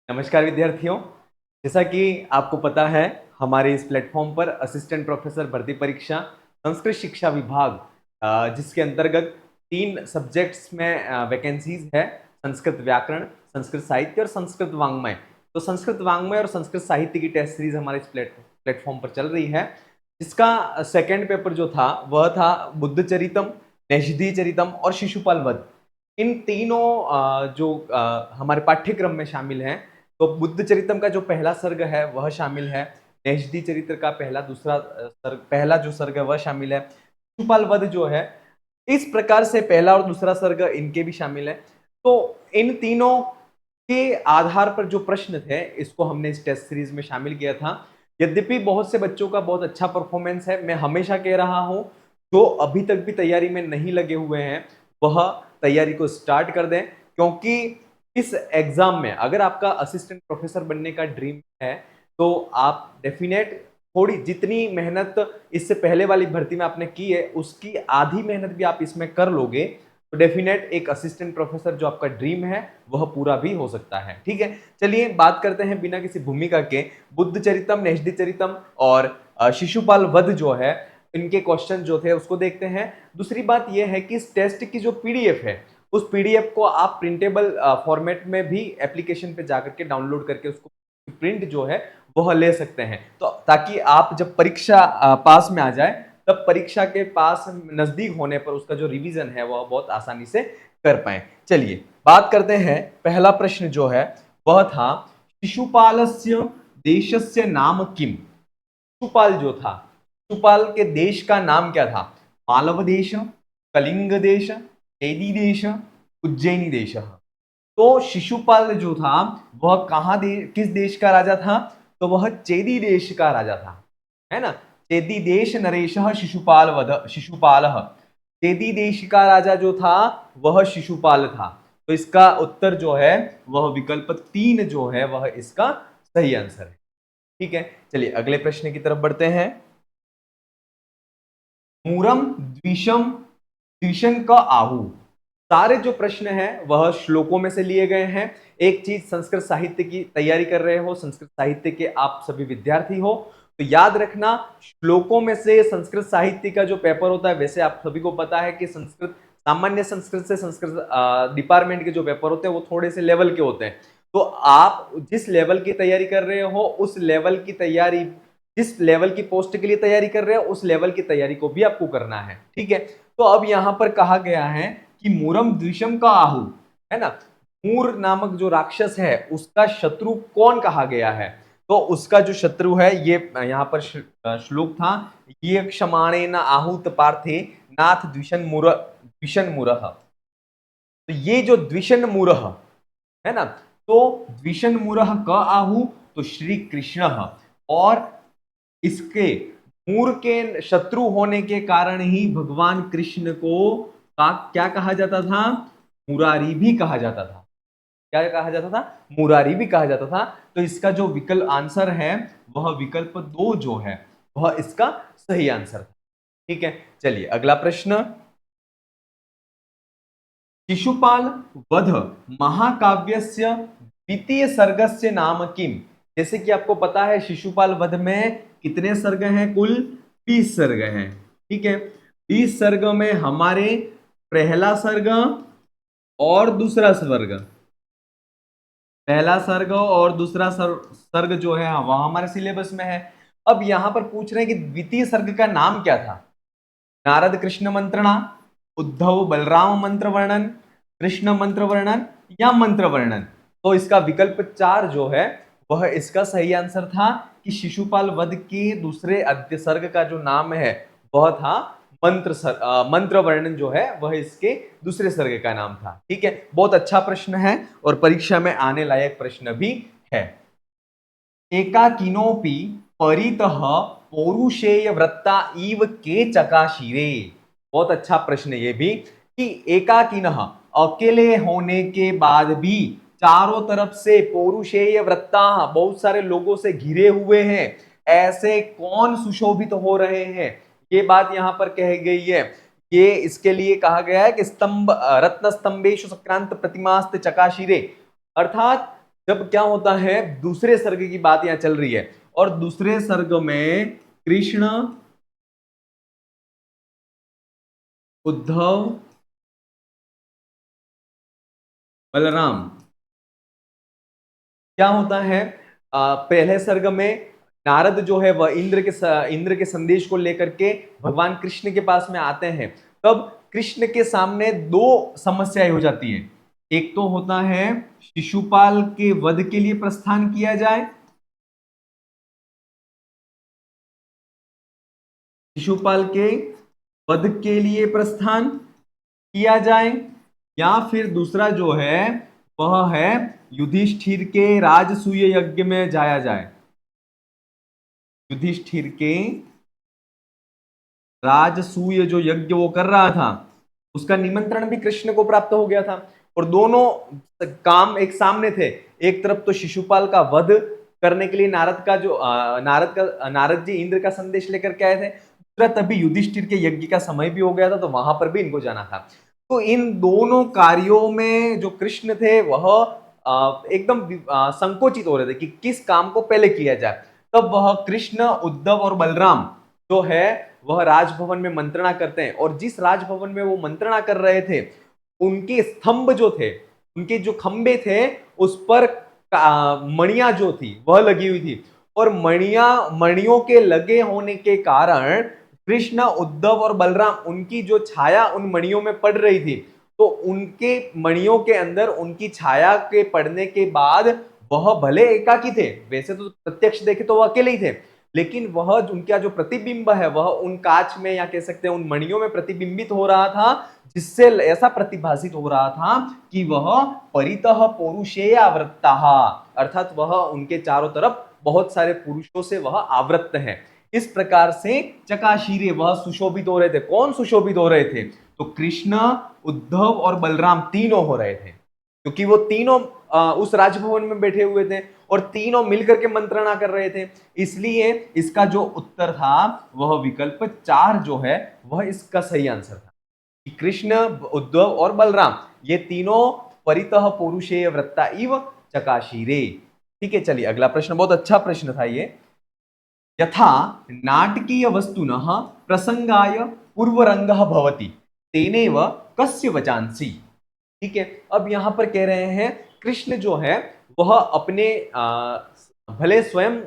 नमस्कार विद्यार्थियों। जैसा कि आपको पता है, हमारे इस प्लेटफॉर्म पर असिस्टेंट प्रोफेसर भर्ती परीक्षा संस्कृत शिक्षा विभाग जिसके अंतर्गत 3 सब्जेक्ट्स में वैकेंसीज है। संस्कृत व्याकरण, संस्कृत साहित्य और संस्कृत वाङ्मय। तो संस्कृत वाङ्मय और संस्कृत साहित्य की टेस्ट सीरीज हमारे इस प्लेटफॉर्म पर चल रही है। इसका सेकेंड पेपर जो था वह था बुद्ध चरितम, नैषधीय चरितम और शिशुपाल वध। इन तीनों जो हमारे पाठ्यक्रम में शामिल हैं। तो बुद्ध चरितम का जो पहला सर्ग है वह शामिल है। नैषधीय चरित्र का पहला जो सर्ग है वह शामिल है। शिशुपाल वध जो है, इस प्रकार से पहला और दूसरा सर्ग इनके भी शामिल है। तो इन तीनों के आधार पर जो प्रश्न थे इसको हमने इस टेस्ट सीरीज में शामिल किया था। यद्यपि बहुत से बच्चों का बहुत अच्छा परफॉर्मेंस है, मैं हमेशा कह रहा हूं जो अभी तक भी तैयारी में नहीं लगे हुए हैं वह तैयारी को स्टार्ट कर दें, क्योंकि इस एग्जाम में अगर आपका असिस्टेंट प्रोफेसर बनने का ड्रीम है तो आप डेफिनेट थोड़ी जितनी मेहनत इससे पहले वाली भर्ती में आपने की है उसकी आधी मेहनत भी आप इसमें कर लोगे तो डेफिनेट एक असिस्टेंट प्रोफेसर जो आपका ड्रीम है वह पूरा भी हो सकता है। ठीक है, चलिए बात करते हैं बिना किसी भूमिका के बुद्ध चरितम, नैषधीय चरितम और शिशुपाल वध जो है इनके क्वेश्चन जो थे उसको देखते हैं। दूसरी बात यह है कि इस टेस्ट की जो पीडीएफ है उस पीडीएफ को आप प्रिंटेबल फॉर्मेट में भी एप्लीकेशन पे जाकर के डाउनलोड करके उसको प्रिंट जो है वह ले सकते हैं, तो ताकि आप जब परीक्षा पास में आ जाए तब परीक्षा के पास नजदीक होने पर उसका जो रिवीजन है वह बहुत आसानी से कर पाए। चलिए बात करते हैं। पहला प्रश्न जो है वह था शिशुपालस्य देशस्य नाम किम। शिशुपाल जो था, शिशुपाल के देश का नाम क्या था? मालव देश, कलिंग देश, चेदी देश, उज्जैनी देश। तो शिशुपाल जो था वह किस देश का राजा था? तो वह चेदी देश का राजा था, है ना। चेदी देश नरेश शिशुपाल। चेदी देश का राजा जो था वह शिशुपाल था। तो इसका उत्तर जो है वह विकल्प 3 जो है वह इसका सही आंसर है। ठीक है, चलिए अगले प्रश्न की तरफ बढ़ते हैं। मूरम द्विषम द्विशन का आहू। सारे जो प्रश्न हैं वह श्लोकों में से लिए गए हैं। एक चीज, संस्कृत साहित्य की तैयारी कर रहे हो, संस्कृत साहित्य के आप सभी विद्यार्थी हो तो याद रखना श्लोकों में से संस्कृत साहित्य का जो पेपर होता है, वैसे आप सभी को पता है कि संस्कृत सामान्य संस्कृत से संस्कृत डिपार्टमेंट के जो पेपर होते हैं वो थोड़े से लेवल के होते हैं। तो आप जिस लेवल की तैयारी कर रहे हो उस लेवल की तैयारी, जिस लेवल की पोस्ट के लिए तैयारी कर रहे हो उस लेवल की तैयारी को भी आपको करना है। ठीक है, तो अब यहां पर कहा गया है कि मूरम द्विषम का आहु, है ना। मूर नामक जो राक्षस है उसका शत्रु कौन कहा गया है? तो उसका जो शत्रु है, ये यहाँ पर श्लोक था, ये क्षमाणे न आहूत पार्थे नाथ द्विषण मूरह। तो ये जो द्विषण मूरह है ना, तो द्विषण मूरह का आहु तो श्री कृष्ण, और इसके मूर के शत्रु होने के कारण ही भगवान कृष्ण को क्या कहा जाता था? मुरारी भी कहा जाता था। क्या कहा जाता था? मुरारी भी कहा जाता था। तो इसका जो विकल्प आंसर है वह विकल्प 2 जो है वह इसका सही आंसर था। ठीक है, चलिए अगला प्रश्न। शिशुपाल वध महाकाव्यस्य द्वितीय सर्गस्य नाम किम। जैसे कि आपको पता है शिशुपाल वध में कितने सर्ग हैं? कुल 20 सर्ग हैं। ठीक है, 20 सर्ग में हमारे पहला सर्ग और दूसरा सर्ग, पहला सर्ग और दूसरा सर्ग जो है वह हमारे सिलेबस में है। अब यहां पर पूछ रहे हैं कि द्वितीय सर्ग का नाम क्या था? नारद कृष्ण मंत्रणा, उद्धव बलराम मंत्र वर्णन, कृष्ण मंत्र वर्णन या मंत्र वर्णन। तो इसका विकल्प 4 जो है वह इसका सही आंसर था कि शिशुपाल वध के दूसरे अद्य सर्ग का जो नाम है वह था मंत्र वर्णन जो है वह इसके दूसरे सर्ग का नाम था। ठीक है, बहुत अच्छा प्रश्न है और परीक्षा में आने लायक प्रश्न भी है। एकाकिनोपि परितः पौरुषेय वृत्ता इव के चकाशिरे। बहुत अच्छा प्रश्न ये भी कि एकाकिनः अकेले होने के बाद भी चारों तरफ से पौरुषेय वृत्ता बहुत सारे लोगों से घिरे हुए हैं, ऐसे कौन सुशोभित हो रहे हैं? ये बात यहां पर कही गई है। ये इसके लिए कहा गया है कि स्तंभ रत्न स्तंभेशु सक्रांत प्रतिमास्त चकाशिरे, अर्थात जब क्या होता है, दूसरे सर्ग की बात यहां चल रही है और दूसरे सर्ग में कृष्ण, उद्धव, बलराम, क्या होता है, पहले सर्ग में नारद जो है वह इंद्र के संदेश को लेकर के भगवान कृष्ण के पास में आते हैं। तब कृष्ण के सामने दो समस्याएं हो जाती है। एक तो होता है शिशुपाल के वध के लिए प्रस्थान किया जाए, शिशुपाल के वध के लिए प्रस्थान किया जाए, या फिर दूसरा जो है वह है युधिष्ठिर के राजसूय यज्ञ में जाया जाए। युधिष्ठिर के राजसूय जो यज्ञ वो कर रहा था उसका निमंत्रण भी कृष्ण को प्राप्त हो गया था और दोनों काम एक सामने थे। एक तरफ तो शिशुपाल का वध करने के लिए नारद जी इंद्र का संदेश लेकर के आए थे, दूसरा तभी युधिष्ठिर के यज्ञ का समय भी हो गया था, तो वहां पर भी इनको जाना था। तो इन दोनों कार्यों में जो कृष्ण थे वह एकदम संकोचित हो रहे थे कि किस काम को पहले किया जाए। तब वह कृष्ण, उद्धव और बलराम जो है वह राजभवन में मंत्रणा करते हैं और जिस राजभवन में वो मंत्रणा कर रहे थे उनके स्तंभ जो थे, उनके जो खंबे थे उस पर मणियां जो थी वह लगी हुई थी और मणियों के लगे होने के कारण कृष्ण, उद्धव और बलराम उनकी जो छाया उन मणियों में पड़ रही थी, तो उनके मणियों के अंदर उनकी छाया के पड़ने के बाद वह भले एकाकी थे, वैसे तो प्रत्यक्ष देखे तो वह अकेले ही थे, लेकिन वह उनका जो प्रतिबिंब है वह उन कांच में या कह सकते हैं उन मणियों में प्रतिबिंबित हो रहा था, जिससे ऐसा प्रतिभासित हो रहा था कि वह परितः पौरुषेय आवृत्ता, अर्थात वह उनके चारों तरफ बहुत सारे पुरुषों से वह आवृत्त है। इस प्रकार से चकाशीरे वह सुशोभित हो रहे थे। कौन सुशोभित हो रहे थे? तो कृष्ण, उद्धव और बलराम तीनों हो रहे थे, क्योंकि वो तीनों उस राजभवन में बैठे हुए थे और तीनों मिलकर के मंत्रणा कर रहे थे। इसलिए इसका जो उत्तर था वह विकल्प 4 जो है वह इसका सही आंसर था कि कृष्ण, उद्धव और बलराम ये तीनों परितः पुरुषेय वृत्ता इव चकाशीरे। ठीक है, चलिए अगला प्रश्न, बहुत अच्छा प्रश्न था ये। यथा नाटकीय वस्तुनः प्रसंगाय पूर्वरंगः भवति तेनेव कस्य वचांसि। ठीक है, अब यहां पर कह रहे हैं कृष्ण जो है वह अपने भले स्वयं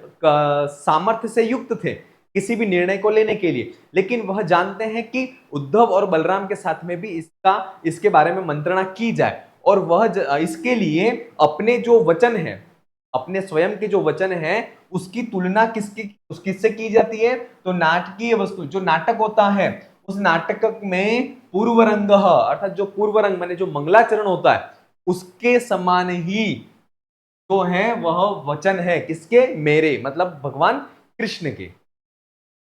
सामर्थ्य से युक्त थे किसी भी निर्णय को लेने के लिए, लेकिन वह जानते हैं कि उद्धव और बलराम के साथ में भी इसके बारे में मंत्रणा की जाए और वह इसके लिए अपने जो वचन है, अपने स्वयं के जो वचन है उसकी तुलना किससे की जाती है? तो नाटकीय वस्तु, जो नाटक होता है उस नाटक में पूर्वरंग अर्थात जो पूर्वरंग माने जो मंगलाचरण होता है उसके समान ही जो है वह वचन है किसके? मेरे, मतलब भगवान कृष्ण के।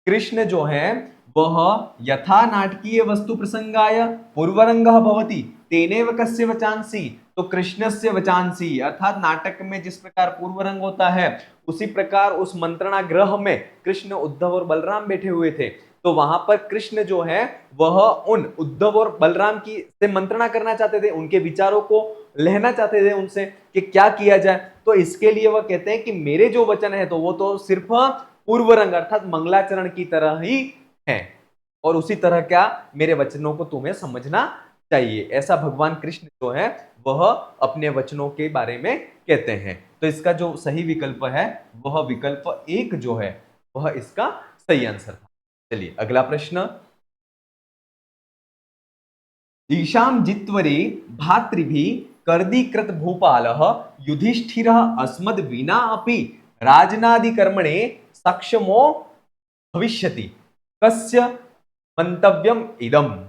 कृष्ण जो है वह यथा नाटकीय वस्तु प्रसंगाय पूर्वरंगः भवति तेनेव कस्य वचांसि, तो कृष्णस्य वचांसि, अर्थात नाटक में जिस प्रकार पूर्वरंग होता है उसी प्रकार उस मंत्रणा गृह में कृष्ण, उद्धव और बलराम बैठे हुए थे, तो वहां पर कृष्ण जो है वह उन उद्धव और बलराम की से मंत्रणा करना चाहते थे, उनके विचारों को लेना चाहते थे उनसे कि क्या किया जाए। तो इसके लिए वह कहते हैं कि मेरे जो वचन है तो वो तो सिर्फ पूर्वरंग अर्थात मंगलाचरण की तरह ही है और उसी तरह क्या मेरे वचनों को तुम्हें समझना चाहिए, ऐसा भगवान कृष्ण जो है वह अपने वचनों के बारे में कहते हैं। तो इसका जो सही विकल्प है वह विकल्प 1 जो है वह इसका सही आंसर था। चलिए अगला प्रश्न, ईशाम जित्वरे भातृभिः कर्दीकृत भूपालः युधिष्ठिरः अस्मद् विना अपि राजनादि कर्मणे सक्षमो भविष्यति कस्य मंतव्यम इदम।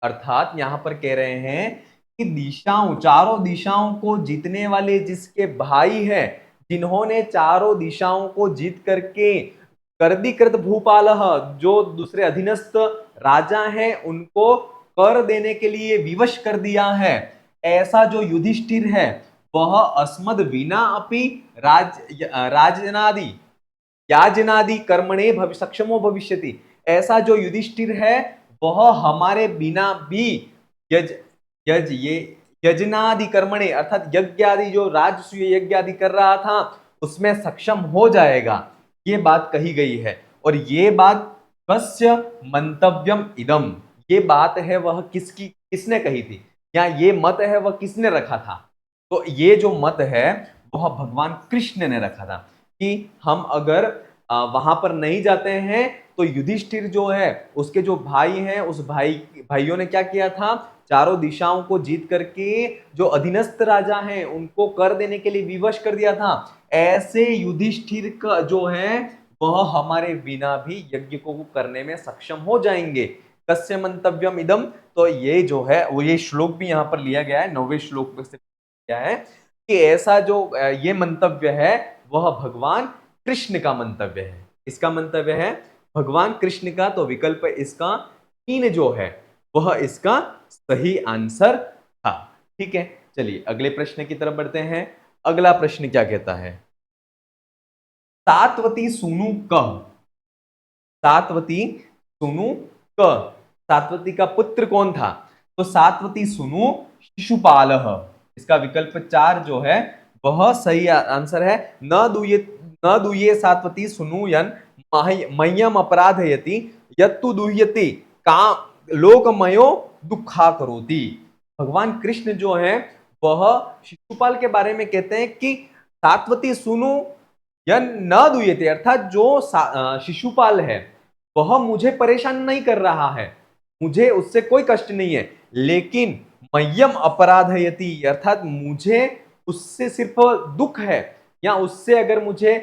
अर्थात यहां पर कह रहे हैं कि दिशाओं, चारों दिशाओं को जीतने वाले जिसके भाई हैं, जिन्होंने चारों दिशाओं को जीत करके कर्दीकृत भूपाल, जो दूसरे अधीनस्थ राजा हैं उनको कर देने के लिए विवश कर दिया है, ऐसा जो युधिष्ठिर है वह अस्मद विना अपि राजनादि याजनादि कर्मणे सक्षमो भविष्यति, ऐसा जो युधिष्ठिर है वह हमारे बिना भी यज यज ये यजनादि कर्मणे अर्थात यज्ञ आदि जो राजसूय यज्ञ आदि कर रहा था उसमें सक्षम हो जाएगा, ये बात कही गई है। और ये बात कस्य मंतव्यम इदम, ये बात है वह किसकी, किसने कही थी, या ये मत है वह किसने रखा था। तो ये जो मत है वह भगवान कृष्ण ने रखा था कि हम अगर वहां पर नहीं जाते हैं तो युधिष्ठिर जो है उसके जो भाई हैं उस भाइयों ने क्या किया था, चारों दिशाओं को जीत करके जो अधीनस्थ राजा हैं उनको कर देने के लिए विवश कर दिया था। ऐसे युधिष्ठिर का जो है वह हमारे बिना भी यज्ञ को करने में सक्षम हो जाएंगे। कस्य मंतव्यम इदम, तो ये जो है वो ये श्लोक भी यहाँ पर लिया गया है, 9वें श्लोक में से लिया है कि ऐसा जो ये मंतव्य है वह भगवान कृष्ण का मंतव्य है। इसका मंतव्य है भगवान कृष्ण का, तो विकल्प इसका 3 जो है वह इसका सही आंसर था। ठीक है, चलिए अगले प्रश्न की तरफ बढ़ते हैं। अगला प्रश्न क्या कहता है, सातवती सूनु कह, सातवती सूनु क, सातवती का पुत्र कौन था, तो सातवती सूनु शिशुपाल। इसका विकल्प 4 जो है वह सही आंसर है। न दूये सातवती सूनु यन मह्यम अपराधयति यत्तु दुह्यति का लोकमयो दुखा करोति। भगवान कृष्ण जो है वह शिशुपाल के बारे में कहते हैं कि सातवती सूनु यन न दुह्यति, अर्थात जो शिशुपाल है वह मुझे परेशान नहीं कर रहा है, मुझे उससे कोई कष्ट नहीं है, लेकिन मह्यम अपराधयति अर्थात मुझे उससे सिर्फ दुख है, या उससे अगर मुझे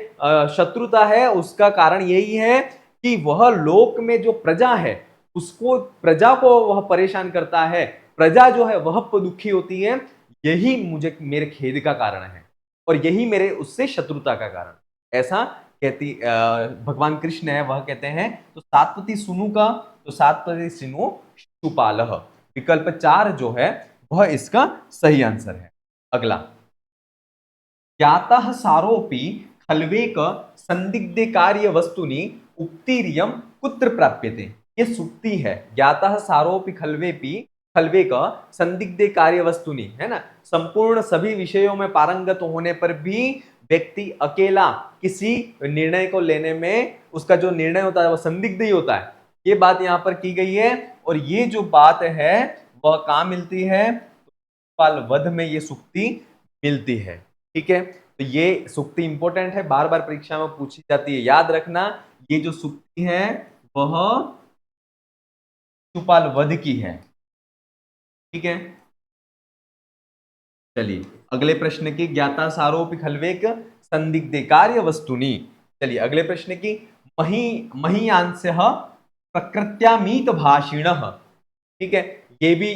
शत्रुता है उसका कारण यही है कि वह लोक में जो प्रजा है उसको, प्रजा को वह परेशान करता है, प्रजा जो है वह दुखी होती है, यही मुझे मेरे खेद का कारण है और यही मेरे उससे शत्रुता का कारण, ऐसा कहती भगवान कृष्ण है वह कहते हैं। तो सातवती सूनु का, तो सातवती सूनु शिशुपाल, विकल्प 4 जो है वह इसका सही आंसर है। अगला, ज्ञातः सारोपि खल्वेक संदिग्धे कार्य वस्तुनि उक्तिरियम कुत्र प्राप्यते। ये सुक्ति है, ज्ञातः सारोपि खल्वेक संदिग्धे कार्य वस्तुनि, है ना, संपूर्ण सभी विषयों में पारंगत होने पर भी व्यक्ति अकेला किसी निर्णय को लेने में उसका जो निर्णय होता है वह संदिग्ध ही होता है, ये बात यहाँ पर की गई है। और ये जो बात है वह कहाँ मिलती है, वध में ये सुक्ति मिलती है। ठीक है, तो ये सुक्ति इंपॉर्टेंट है, बार बार परीक्षा में पूछी जाती है, याद रखना ये जो सुक्ति है वह शिशुपाल वध की है। ठीक है, चलिए अगले प्रश्न की, ज्ञाता सारोपि खल्वेक संदिग्धे कार्य वस्तुनि। चलिए अगले प्रश्न की, महीयांश प्रकृत्यामीत भाषिण। ठीक है, ये भी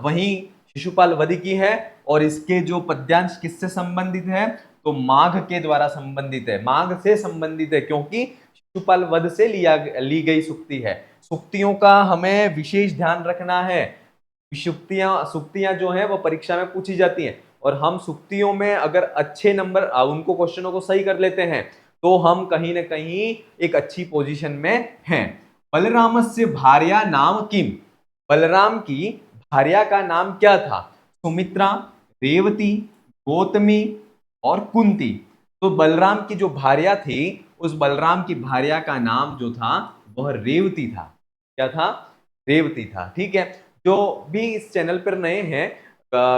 वही शिशुपाल वध की है और इसके जो पद्यांश किससे संबंधित है, तो माघ के द्वारा संबंधित है, माघ से संबंधित है, क्योंकि शिशुपाल वध से ली गई सुक्ति है। सुक्तियों का हमें विशेष ध्यान रखना है, सुक्तियां जो है वो परीक्षा में पूछी जाती हैं और हम सुक्तियों में अगर अच्छे नंबर उनको क्वेश्चनों को सही कर लेते हैं तो हम कहीं ना कहीं एक अच्छी पोजीशन में हैं। बलरामस्य भार्या नाम किम, बलराम की भार्या का नाम क्या था, सुमित्रा, रेवती, गौतमी और कुंती। तो बलराम की जो भार्या थी उस बलराम की भार्या का नाम जो था वह रेवती था। क्या था, रेवती था। ठीक है, जो भी इस चैनल पर नए हैं,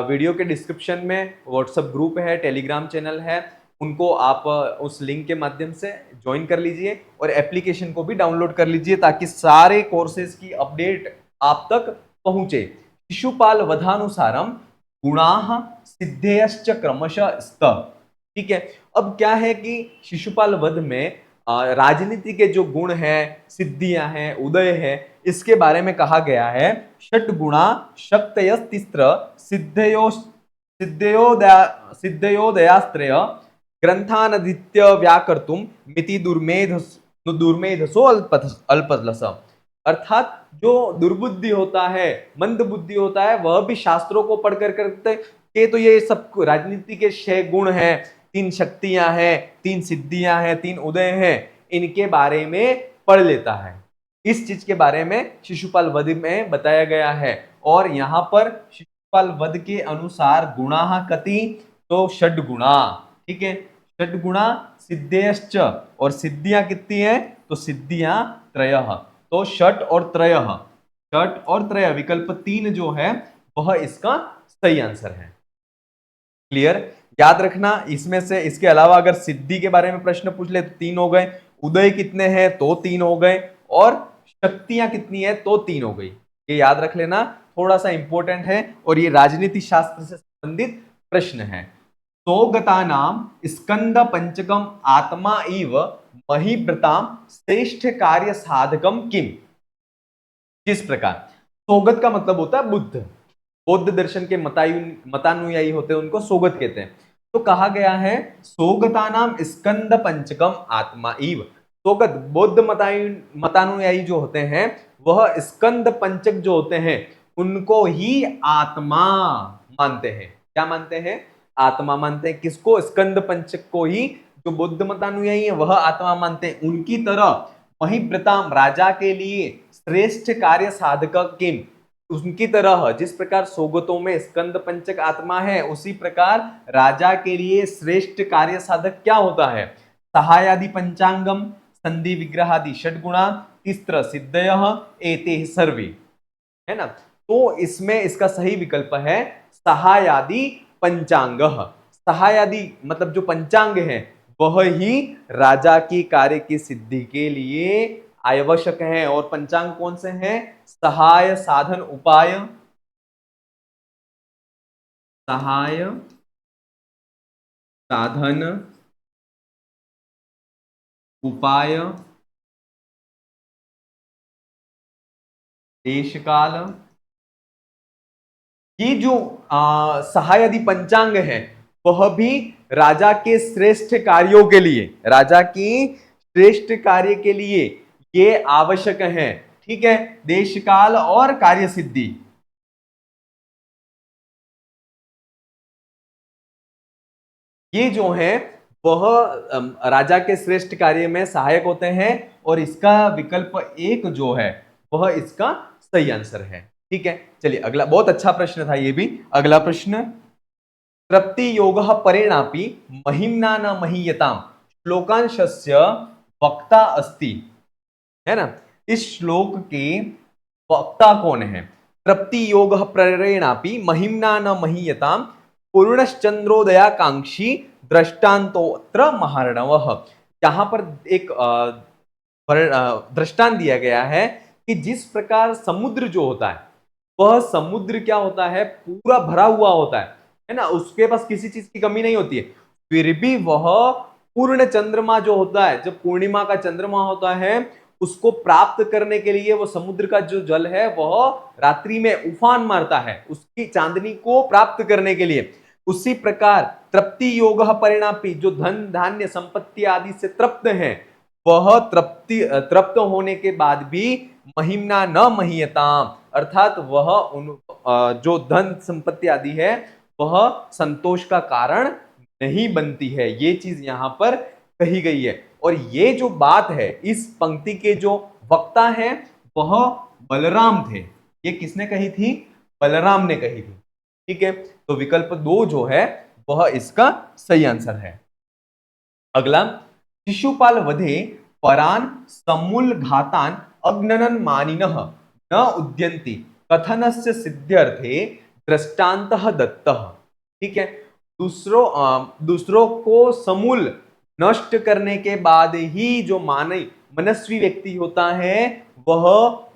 वीडियो के डिस्क्रिप्शन में व्हाट्सएप ग्रुप है, टेलीग्राम चैनल है, उनको आप उस लिंक के माध्यम से ज्वाइन कर लीजिए और एप्लीकेशन को भी डाउनलोड कर लीजिए ताकि सारे कोर्सेज की अपडेट आप तक पहुंचे। शिशुपाल वधानुसारम गुणाः सिद्धेयश्च क्रमशः स्तः। ठीक है, अब क्या है कि शिशुपाल वध में राजनीति के जो गुण हैं, सिद्धियां हैं, उदय है, इसके बारे में कहा गया है। षट गुणा शक्तयस्तिस्त्र सिद्धयोदयास्त्रय ग्रंथानदित्य व्याकर्तुम मिति दुर्मेधसो अल्पलस। अर्थात जो दुर्बुद्धि होता है, मंद बुद्धि होता है, वह भी शास्त्रों को पढ़कर करते के, तो ये सब राजनीति के 6 गुण हैं, 3 शक्तियां हैं, 3 सिद्धियां हैं, 3 उदय हैं, इनके बारे में पढ़ लेता है। इस चीज के बारे में शिशुपाल वध में बताया गया है और यहाँ पर शिशुपाल वध के अनुसार गुणाः कति, तो षड गुणा, ठीक है, षड गुणा सिद्धेश्च, और सिद्धियां कितनी है, तो सिद्धियां त्रयः, तो षट और त्रयः, षट और त्रय विकल्प 3 जो है वह इसका सही आंसर है। क्लियर, याद रखना इसमें से, इसके अलावा अगर सिद्धि के बारे में प्रश्न पूछ ले तो 3 हो गए, उदय कितने हैं तो 3 हो गए, और शक्तियां कितनी है तो 3 हो गई। ये याद रख लेना, थोड़ा सा इंपॉर्टेंट है और ये राजनीति शास्त्र से संबंधित प्रश्न है। सौगता नाम स्कंद पंचकम आत्मा इव महिव्रताम श्रेष्ठ कार्य साधकम किम। किस प्रकार, सौगत का मतलब होता है बुद्ध, बौद्ध दर्शन के मतानुयायी होते हैं उनको सौगत कहते हैं। तो कहा गया है सौगता नाम स्कंद पंचकम आत्मा इव, सौगत बौद्ध मतानुयायी जो होते हैं वह स्कंद पंचक जो होते हैं उनको ही आत्मा मानते हैं। क्या मानते हैं, आत्मा मानते हैं। किसको, स्कंद पंचक को ही जो बौद्ध मतानुयायी है वह आत्मा मानते हैं। उनकी तरह महिव्रताम राजा के लिए श्रेष्ठ कार्य साधक किम, उनकी तरह जिस प्रकार सौगतों में स्कंद पंचक आत्मा है उसी प्रकार राजा के लिए श्रेष्ठ कार्य साधक क्या होता है, सहायादि पंचांगम संधि विग्रहादि षडगुणा तिस्त्र सिद्धयः एते सर्वे, है ना। तो इसमें इसका सही विकल्प है सहायादि पंचांग। सहायादि मतलब जो पंचांग है वह ही राजा की कार्य की सिद्धि के लिए आवश्यक है। और पंचांग कौन से हैं, सहाय साधन उपाय, सहाय साधन उपाय, देश काल। ये जो सहायदि पंचांग है वह भी राजा के श्रेष्ठ कार्यों के लिए, राजा की श्रेष्ठ कार्य के लिए ये आवश्यक है, ठीक है। देश काल और कार्य सिद्धि, ये जो है वह राजा के श्रेष्ठ कार्य में सहायक होते हैं। और इसका विकल्प 1 जो है वह इसका सही आंसर है, ठीक है। चलिए अगला, बहुत अच्छा प्रश्न था ये भी। अगला प्रश्न, तृप्ति योग परिणापी महिम्ना न महीयताम श्लोकांशस्य वक्ता अस्ति, है ना। इस श्लोक के वक्ता कौन है, तृप्ति योग प्रेरणापि महिम्ना न महीयताम पूर्णश्चंद्रोदयाकांक्षी दृष्टान्तोत्र महार्णवः। यहाँ पर एक दृष्टांत दिया गया है कि जिस प्रकार समुद्र जो होता है वह समुद्र क्या होता है, पूरा भरा हुआ होता है ना, उसके पास किसी चीज की कमी नहीं होती है, फिर भी वह पूर्ण चंद्रमा जो होता है, जब पूर्णिमा का चंद्रमा होता है उसको प्राप्त करने के लिए वो समुद्र का जो जल है वह रात्रि में उफान मारता है उसकी चांदनी को प्राप्त करने के लिए। उसी प्रकार तृप्ति योग परिणापी, जो धन धान्य संपत्ति आदि से तृप्त है वह तृप्त होने के बाद भी महिम्ना न महीयताम, अर्थात वह जो धन संपत्ति आदि है वह संतोष का कारण नहीं बनती है। ये चीज यहां पर कही गई है। और ये जो बात है, इस पंक्ति के जो वक्ता हैं वह बलराम थे। ये किसने कही थी, बलराम ने कही थी, ठीक है। तो विकल्प 2 जो है वह इसका सही आंसर है। अगला, शिशुपाल वधे परान समूल घातान अग्ननन मानिनः न उद्यन्ति कथनस्य सिद्ध्यर्थे दृष्टान्तः दत्तः, ठीक है। दूसरों को समूल नष्ट करने के बाद ही जो मनस्वी व्यक्ति होता है वह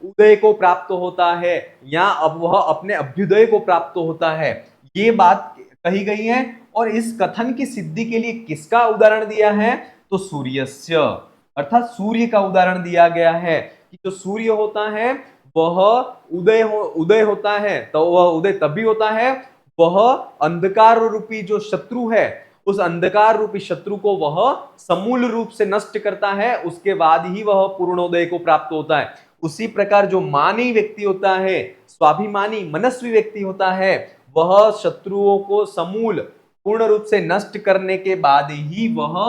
उदय को प्राप्त होता है या अब वह अपने अभ्युदय को प्राप्त होता है, ये बात कही गई है। और इस कथन की सिद्धि के लिए किसका उदाहरण दिया है, तो सूर्यस्य, अर्थात सूर्य का उदाहरण दिया गया है कि जो सूर्य होता है वह उदय होता है, तो वह उदय तभी होता है वह अंधकार रूपी जो शत्रु है उस अंधकार रूपी शत्रु को वह समूल रूप से नष्ट करता है, उसके बाद ही वह पूर्णोदय को प्राप्त होता है। उसी प्रकार जो मानी व्यक्ति होता है, स्वाभिमानी मनस्वी व्यक्ति होता है, वह शत्रुओं को समूल पूर्ण रूप से नष्ट करने के बाद ही वह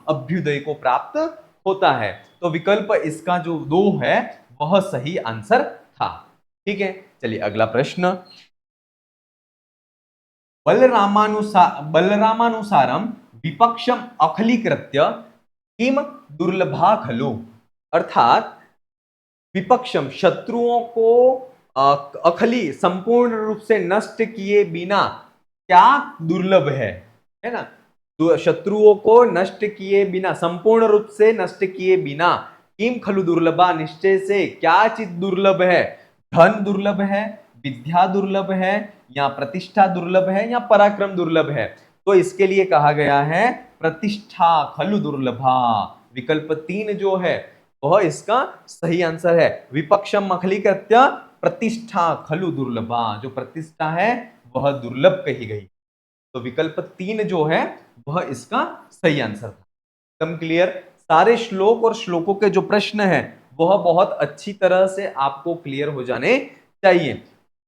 अभ्युदय को प्राप्त होता है। तो विकल्प इसका जो 2 है वह सही आंसर था, ठीक है। चलिए अगला प्रश्न, बलरामानुसारम विपक्षम अखलीकृत्य किम दुर्लभा खलु। अर्थात विपक्षम शत्रुओं को अखली संपूर्ण रूप से नष्ट किए बिना क्या दुर्लभ है ना। तो शत्रुओं को नष्ट किए बिना, संपूर्ण रूप से नष्ट किए बिना, किम खलु दुर्लभा निश्चय से क्या चीज दुर्लभ है। धन दुर्लभ है, विद्या दुर्लभ है, या प्रतिष्ठा दुर्लभ है, या पराक्रम दुर्लभ है। तो इसके लिए कहा गया है प्रतिष्ठा खलु दुर्लभा। विकल्प 3 जो है वह इसका सही आंसर है। विपक्षम अखलीकृत्य प्रतिष्ठा खलु दुर्लभा, जो प्रतिष्ठा है वह दुर्लभ कही गई। तो विकल्प 3 जो है वह इसका सही आंसर था। एकदम क्लियर। सारे श्लोक और श्लोकों के जो प्रश्न है वह बहुत अच्छी तरह से आपको क्लियर हो जाने चाहिए।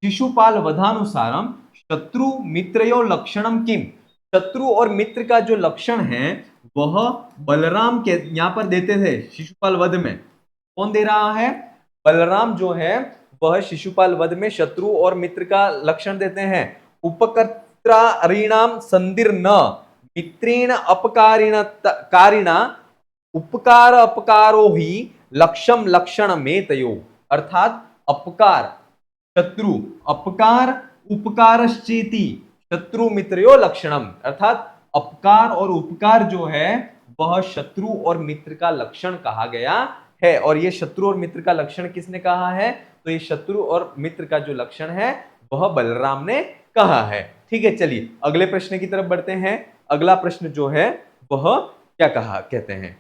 शिशुपाल वधानुसारम शत्रु मित्रयो लक्षणम किम। शत्रु और मित्र का जो लक्षण है वह बलराम के यहां पर देते थे शिशुपाल वध में। कौन दे रहा है? बलराम जो है वह शिशुपाल वध में शत्रु और मित्र का लक्षण देते हैं। उपकर्त्राणाम संधिर न मित्रेण कारिणा उपकार अपकारो ही लक्षम लक्षण में तयो। अर्थात अपकार शत्रु, अपकार उपकारश्चेति शत्रु मित्रयो लक्षणम। अर्थात अपकार और उपकार जो है वह शत्रु और मित्र का लक्षण कहा गया है। और ये शत्रु और मित्र का लक्षण किसने कहा है? तो ये शत्रु और मित्र का जो लक्षण है वह बलराम ने कहा है। ठीक है, चलिए अगले प्रश्न की तरफ बढ़ते हैं। अगला प्रश्न जो है वह क्या कहते हैं?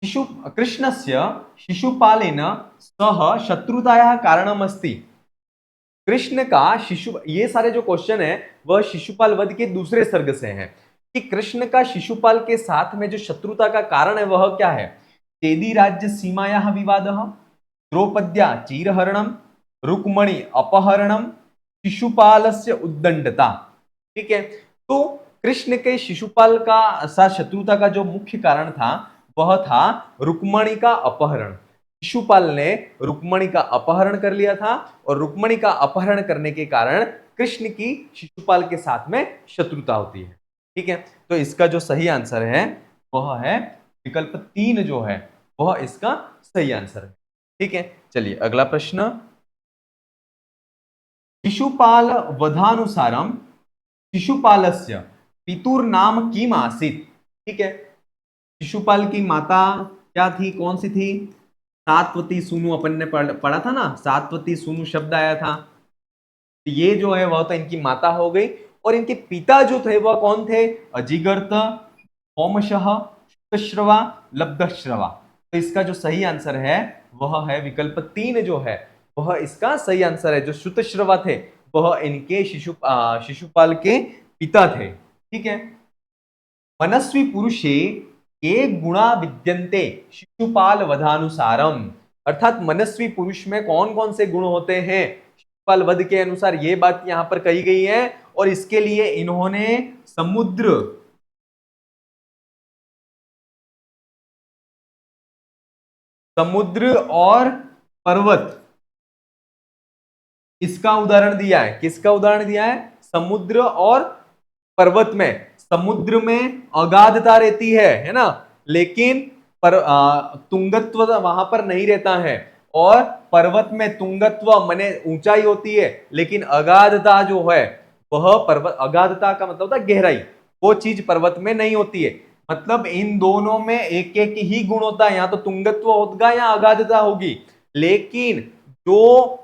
कृष्णस्य शिशुपालेन सह शत्रुतायाः कारणमस्ति। कृष्ण का ये सारे जो क्वेश्चन है वह शिशुपाल वध के दूसरे सर्ग से हैं कि कृष्ण का शिशुपाल के साथ में जो शत्रुता का कारण है वह क्या है? चेदी राज्य सीमायाः विवादः, द्रौपद्या चीरहरणम, रुक्मणी अपहरणम, शिशुपालस्य उद्दंडता। ठीक है, तो कृष्ण के शिशुपाल का साथ शत्रुता का जो मुख्य कारण था वह था रुक्मणी का अपहरण। शिशुपाल ने रुक्मणी का अपहरण कर लिया था और रुक्मणी का अपहरण करने के कारण कृष्ण की शिशुपाल के साथ में शत्रुता होती है। ठीक है, तो इसका जो सही आंसर है वह है विकल्प 3 जो है वह इसका सही आंसर है। ठीक है, चलिए अगला प्रश्न। शिशुपाल वधानुसारम शिशुपालस्य पितुर्नाम किम आसीत्। ठीक है, शिशुपाल की माता क्या थी, कौन सी थी? सात्वती सूनु अपन ने पढ़ा था ना, सात्वती सूनु शब्द आया था। ये जो है वह तो इनकी माता हो गई। और इनके पिता जो थे वह कौन थे? अजिगर्त, होमशः, शुतश्रवा, लब्धश्रवा। तो इसका जो सही आंसर है वह है विकल्प 3 जो है वह इसका सही आंसर है। जो शुतश्रवा थे वह इनके शिशुपाल के पिता थे। ठीक है, मनस्वी पुरुषे के गुणा विद्यन्ते शिशुपाल वधानुसारम। अर्थात मनस्वी पुरुष में कौन कौन से गुण होते हैं शिशुपाल वध के अनुसार, ये बात यहां पर कही गई है। और इसके लिए इन्होंने समुद्र और पर्वत इसका उदाहरण दिया है। किसका उदाहरण दिया है? समुद्र और पर्वत में। समुद्र में अगाधता रहती है ना, लेकिन तुंगत्व वहां पर नहीं रहता है। और पर्वत में तुंगत्व माने ऊंचाई होती है, लेकिन अगाधता जो है वह पर्वत, अगाधता का मतलब होता है गहराई, वो चीज पर्वत में नहीं होती है। मतलब इन दोनों में एक एक ही गुण होता है, या तो तुंगत्व होगा या अगाधता होगी। लेकिन जो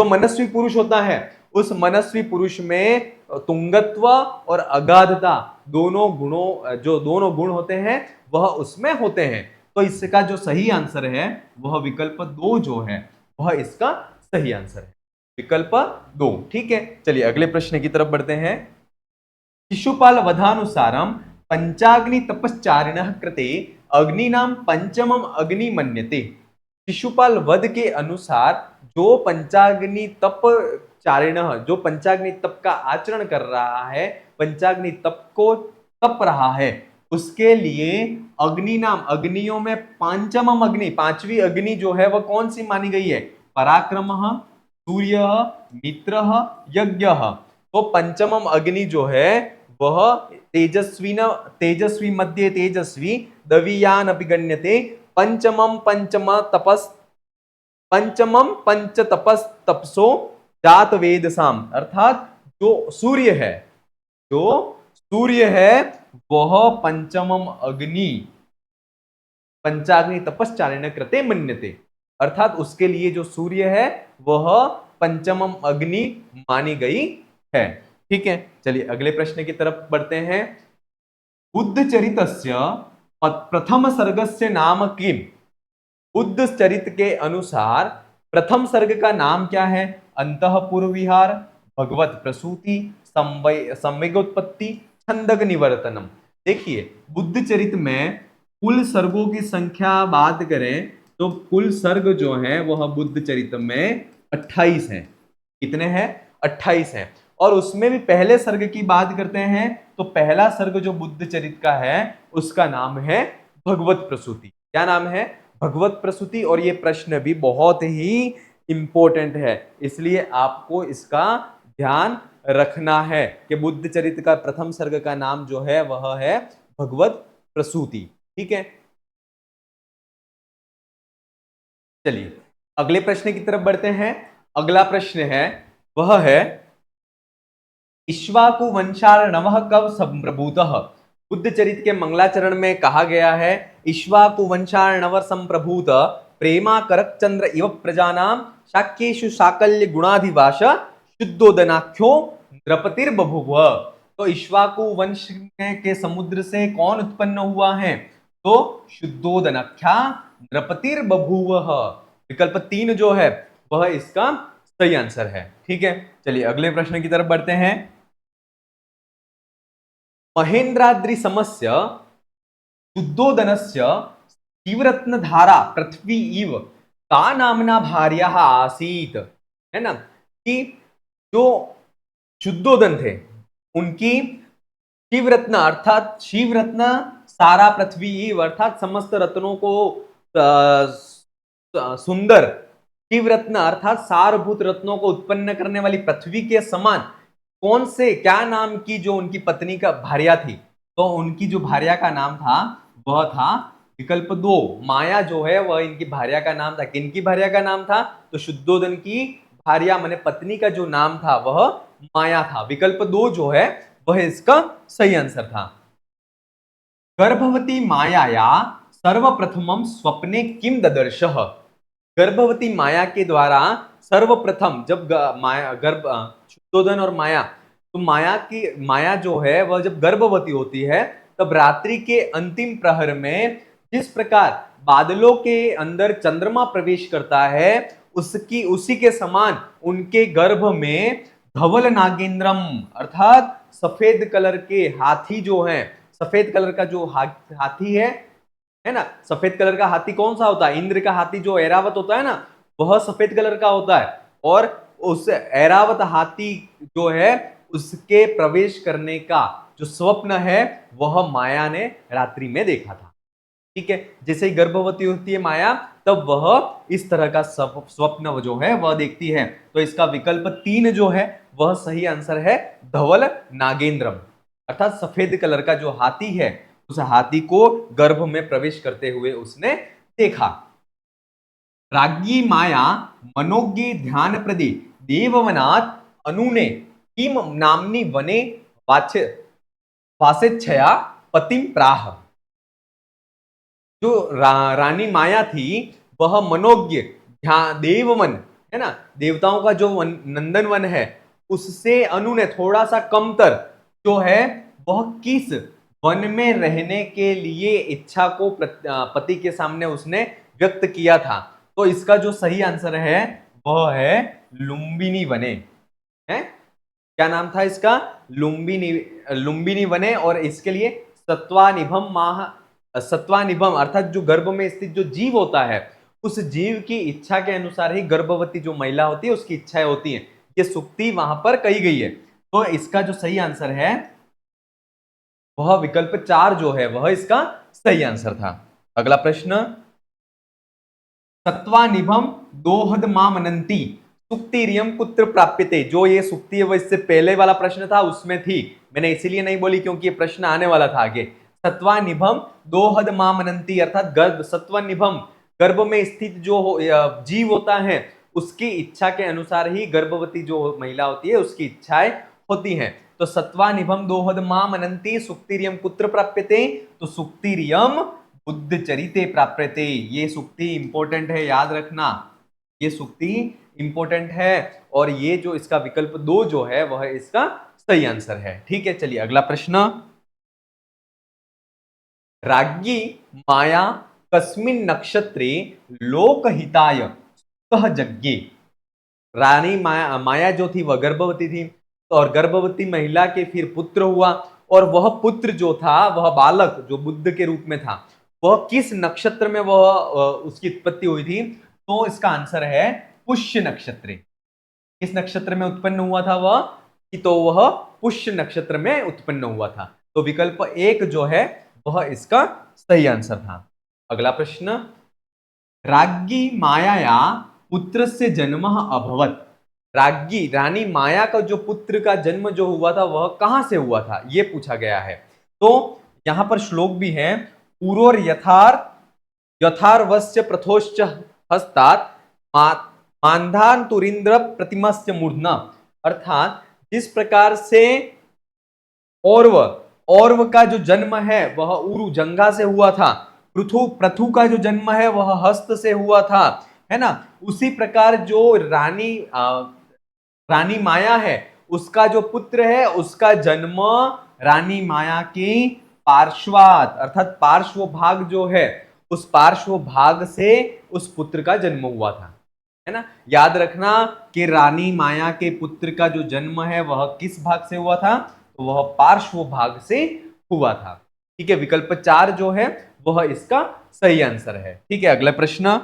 मनस्वी पुरुष होता है उस मनस्वी पुरुष में तुंगत्व और अगाधता दोनों गुण होते हैं वह उसमें होते हैं। तो इसका जो सही आंसर है वह विकल्प 2 जो है वह इसका सही आंसर है, विकल्प 2। ठीक है, चलिए अगले प्रश्न की तरफ बढ़ते हैं। शिशुपाल वधानुसारम पंचाग्नि तपश्चारिणः कृते अग्निनाम पंचमम अग्नि मन्यते। शिशुपाल वध के अनुसार जो पंचाग्नि तप चारिण, जो पंचाग्नि तप का आचरण कर रहा है, पंचाग्नि तप को तप रहा है, उसके लिए अग्नि नाम, अग्नियों में पंचमम अग्नि, पांचवी अग्नि जो है वह कौन सी मानी गई है? पराक्रमः, सूर्यः, मित्रः, यज्ञः। तो पंचमम अग्नि जो है वह तेजस्वी मध्ये तेजस्वी दवीयान अभिगण्यते। पंचमम पंच तपस तपसो जात वेदसाम। अर्थात जो सूर्य है वह पंचमम अग्नि पंचाग्नि तपश्चारेण कृते मन्यते। अर्थात उसके लिए जो सूर्य है वह पंचमम अग्नि मानी गई है। ठीक है, चलिए अगले प्रश्न की तरफ बढ़ते हैं। बुद्ध चरितस्य प्रथम सर्गस्य नाम किम। बुद्ध चरित के अनुसार प्रथम सर्ग का नाम क्या है? अंतःपुर विहार, भगवत प्रसूति, संवेगोत्पत्ति, छंदक निवर्तनम। देखिए बुद्ध चरित में कुल सर्गों की संख्या बात करें तो कुल सर्ग जो है वह बुद्ध चरित में 28 है। कितने हैं? 28 है। और उसमें भी पहले सर्ग की बात करते हैं तो पहला सर्ग जो बुद्ध चरित का है उसका नाम है भगवत प्रसूति। क्या नाम है? भगवत प्रसूति। और ये प्रश्न भी बहुत ही इंपॉर्टेंट है, इसलिए आपको इसका ध्यान रखना है कि बुद्ध चरित का प्रथम सर्ग का नाम जो है वह है भगवत प्रसूति। ठीक है, चलिए अगले प्रश्न की तरफ बढ़ते हैं। अगला प्रश्न है वह है इक्ष्वाकु वंशार्णवः कब संप्रभूतः। बुद्ध चरित के मंगलाचरण में कहा गया है इक्ष्वाकु वंशार्णव संप्रभूत प्रेमाकरक चंद्र इव प्रजानाम शाक्येषु साकल्य गुणाधिवास शुद्धोदनाख्यो नृपतिर्बभूव। तो इक्ष्वाकु वंश के समुद्र से कौन उत्पन्न हुआ है? तो शुद्धोदनाख्या नृपतिर्बभूव। विकल्प 3 जो है वह इसका सही आंसर है। ठीक है, चलिए अगले प्रश्न की तरफ बढ़ते हैं। महेंद्राद्रि समस्य शुद्धोदनस्य शिवरत्न धारा पृथ्वी इव का नामना भार्या आसीत। है ना, कि जो शुद्धोदन थे उनकी शिवरत्न अर्थात शिवरत्न सारा पृथ्वी इव अर्थात समस्त रत्नों को सुंदर शिवरत्न अर्थात सारभूत रत्नों को उत्पन्न करने वाली पृथ्वी के समान कौन से क्या नाम की जो उनकी पत्नी का भार्या थी? तो उनकी जो भार्या का नाम था वह था विकल्प 2 माया जो है वह इनकी भार्या का नाम था। किनकी भार्या का नाम था? तो शुद्धोदन की भार्या माने पत्नी का जो नाम था वह माया था। विकल्प 2 जो है वह इसका सही आंसर था। गर्भवती मायाया सर्वप्रथमम स्वप्ने किम ददर्शः। गर्भवती माया के द्वारा सर्वप्रथम जब शुद्धोदन और माया, तो माया जो है वह जब गर्भवती होती है तब रात्रि के अंतिम प्रहर में जिस प्रकार बादलों के अंदर चंद्रमा प्रवेश करता है उसी के समान उनके गर्भ में धवल नागेंद्रम अर्थात सफेद कलर के हाथी जो है, सफेद कलर का जो हाथी है ना, सफेद कलर का हाथी कौन सा होता है? इंद्र का हाथी जो ऐरावत होता है ना वह सफेद कलर का होता है। और उस ऐरावत हाथी जो है उसके प्रवेश करने का जो स्वप्न है वह माया ने रात्रि में देखा था। ठीक है, जैसे ही गर्भवती होती है माया तब वह इस तरह का स्वप्न जो है वह देखती है। तो इसका विकल्प 3 जो है वह सही आंसर है धवल नागेंद्रम अर्थात सफेद कलर का जो हाथी है उस हाथी को गर्भ में प्रवेश करते हुए उसने देखा। राज्ञी माया मनोज्ञे ध्यान प्रदे देववनात् अनुने किम नामनी वने वासेच्छया पतिम प्राह। जो रानी माया थी वह मनोज्ञ देववन है ना, देवताओं का जो नंदन वन है उससे अनुने थोड़ा सा कमतर जो है वह किस वन में रहने के लिए इच्छा को पति के सामने उसने व्यक्त किया था? तो इसका जो सही आंसर है वह है लुम्बिनी वने। है, क्या नाम था इसका? लुम्बिनी वने। और इसके लिए सत्वानिभम अर्थात जो गर्भ में स्थित जो जीव होता है उस जीव की इच्छा के अनुसार ही गर्भवती जो महिला होती है उसकी इच्छाएं होती हैं। ये सुक्ति वहां पर कही गई है। तो इसका जो सही आंसर है वह विकल्प 4 जो है वह इसका सही आंसर था। अगला प्रश्न, सत्वानिभम दोहद मामनंती सुक्तिरियम कुत्र प्राप्यते। जो ये सुक्ति है वो इससे पहले वाला प्रश्न था उसमें थी, मैंने इसीलिए नहीं बोली क्योंकि ये प्रश्न आने वाला था आगे। सत्वानिभम दोहद मामनंती अर्थात गर्भ, सत्वानिभम गर्भ में स्थित जो जीव होता है उसकी इच्छा के अनुसार ही गर्भवती जो महिला होती है उसकी इच्छाएं होती हैं। तो सत्वानिभम दोहद मामनंती सुक्तिरियम कुत्र प्राप्यते, तो सुक्तिरियम बुद्ध चरिते प्राप्यते। ये सुक्ति इंपॉर्टेंट है, याद रखना, ये सुक्ति इंपॉर्टेंट है और ये जो इसका विकल्प 2 जो है वह इसका सही आंसर है। ठीक है, चलिए अगला प्रश्न। राज्ञी माया कस्मिन नक्षत्रे लोकहिताय कह यज्ञे। रानी माया जो थी वह गर्भवती थी, और गर्भवती महिला के फिर पुत्र हुआ, और वह पुत्र जो था वह बालक जो बुद्ध के रूप में था वह किस नक्षत्र में वह उसकी उत्पत्ति हुई थी, तो इसका आंसर है पुष्य नक्षत्र। किस नक्षत्र में उत्पन्न हुआ था वह, तो वह पुष्य नक्षत्र में उत्पन्न हुआ था। तो विकल्प 1 जो है वह इसका सही आंसर था। अगला प्रश्न, राज्ञी मायाया पुत्रस्य जन्मः अभवत्। राज्ञी रानी माया का जो पुत्र का जन्म जो हुआ था वह कहां से हुआ था, यह पूछा गया है। तो यहां पर श्लोक भी है, पूरोर यथार्वस्य प्रथोश्च हस्तात् मान्धान्तुरिन्द्र प्रतिमस्य मूर्धना। अर्थात जिस प्रकार से औरव का जो जन्म है वह उरु जंघा से हुआ था, पृथु का जो जन्म है वह हस्त से हुआ था, है ना, उसी प्रकार जो रानी माया है उसका जो पुत्र है उसका जन्म रानी माया की पार्श्वात अर्थात पार्श्व भाग जो है उस पार्श्व भाग से उस पुत्र का जन्म हुआ था, है ना। याद रखना कि रानी माया के पुत्र का जो जन्म है वह किस भाग से हुआ था, तो वह पार्श्व भाग से हुआ था। ठीक है, विकल्प 4 जो है वह इसका सही आंसर है। ठीक है, अगला प्रश्न,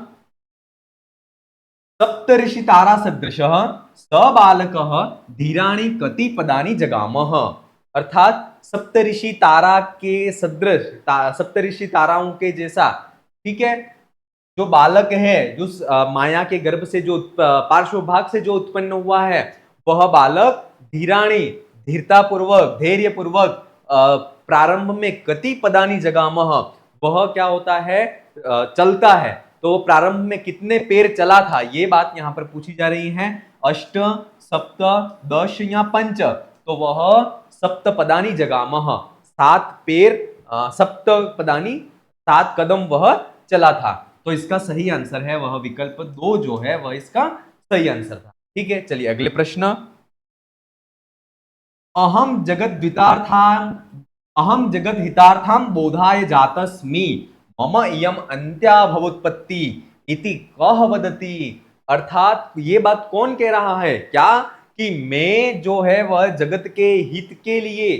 सप्तऋषि तारा सदृश स बालक धीराणि कति पदानि जगामः। अर्थात सप्तऋषि तारा के सदृश सप्तऋषि ताराओं के जैसा, ठीक है, जो बालक है जो माया के गर्भ से जो पार्श्व भाग से जो उत्पन्न हुआ है वह बालक धीराणी धीरता पूर्वक धैर्य पूर्वक प्रारंभ में कति पदानी जगामह, वह क्या होता है चलता है, तो प्रारंभ में कितने पैर चला था ये बात यहां पर पूछी जा रही है। 8 7 10 या 5, तो वह सप्त पदानी जगामह 7 पैर सप्त पदानी 7 कदम वह चला था। तो इसका सही आंसर है वह विकल्प 2 जो है वह इसका सही आंसर था। ठीक है, चलिए अगले प्रश्न, अहम जगत हितार्थाम बोधाय जातस्मि मम इयम अंत्या भवोत्पत्ति इति कह वदति। अर्थात ये बात कौन कह रहा है, क्या कि मैं जो है वह जगत के हित के लिए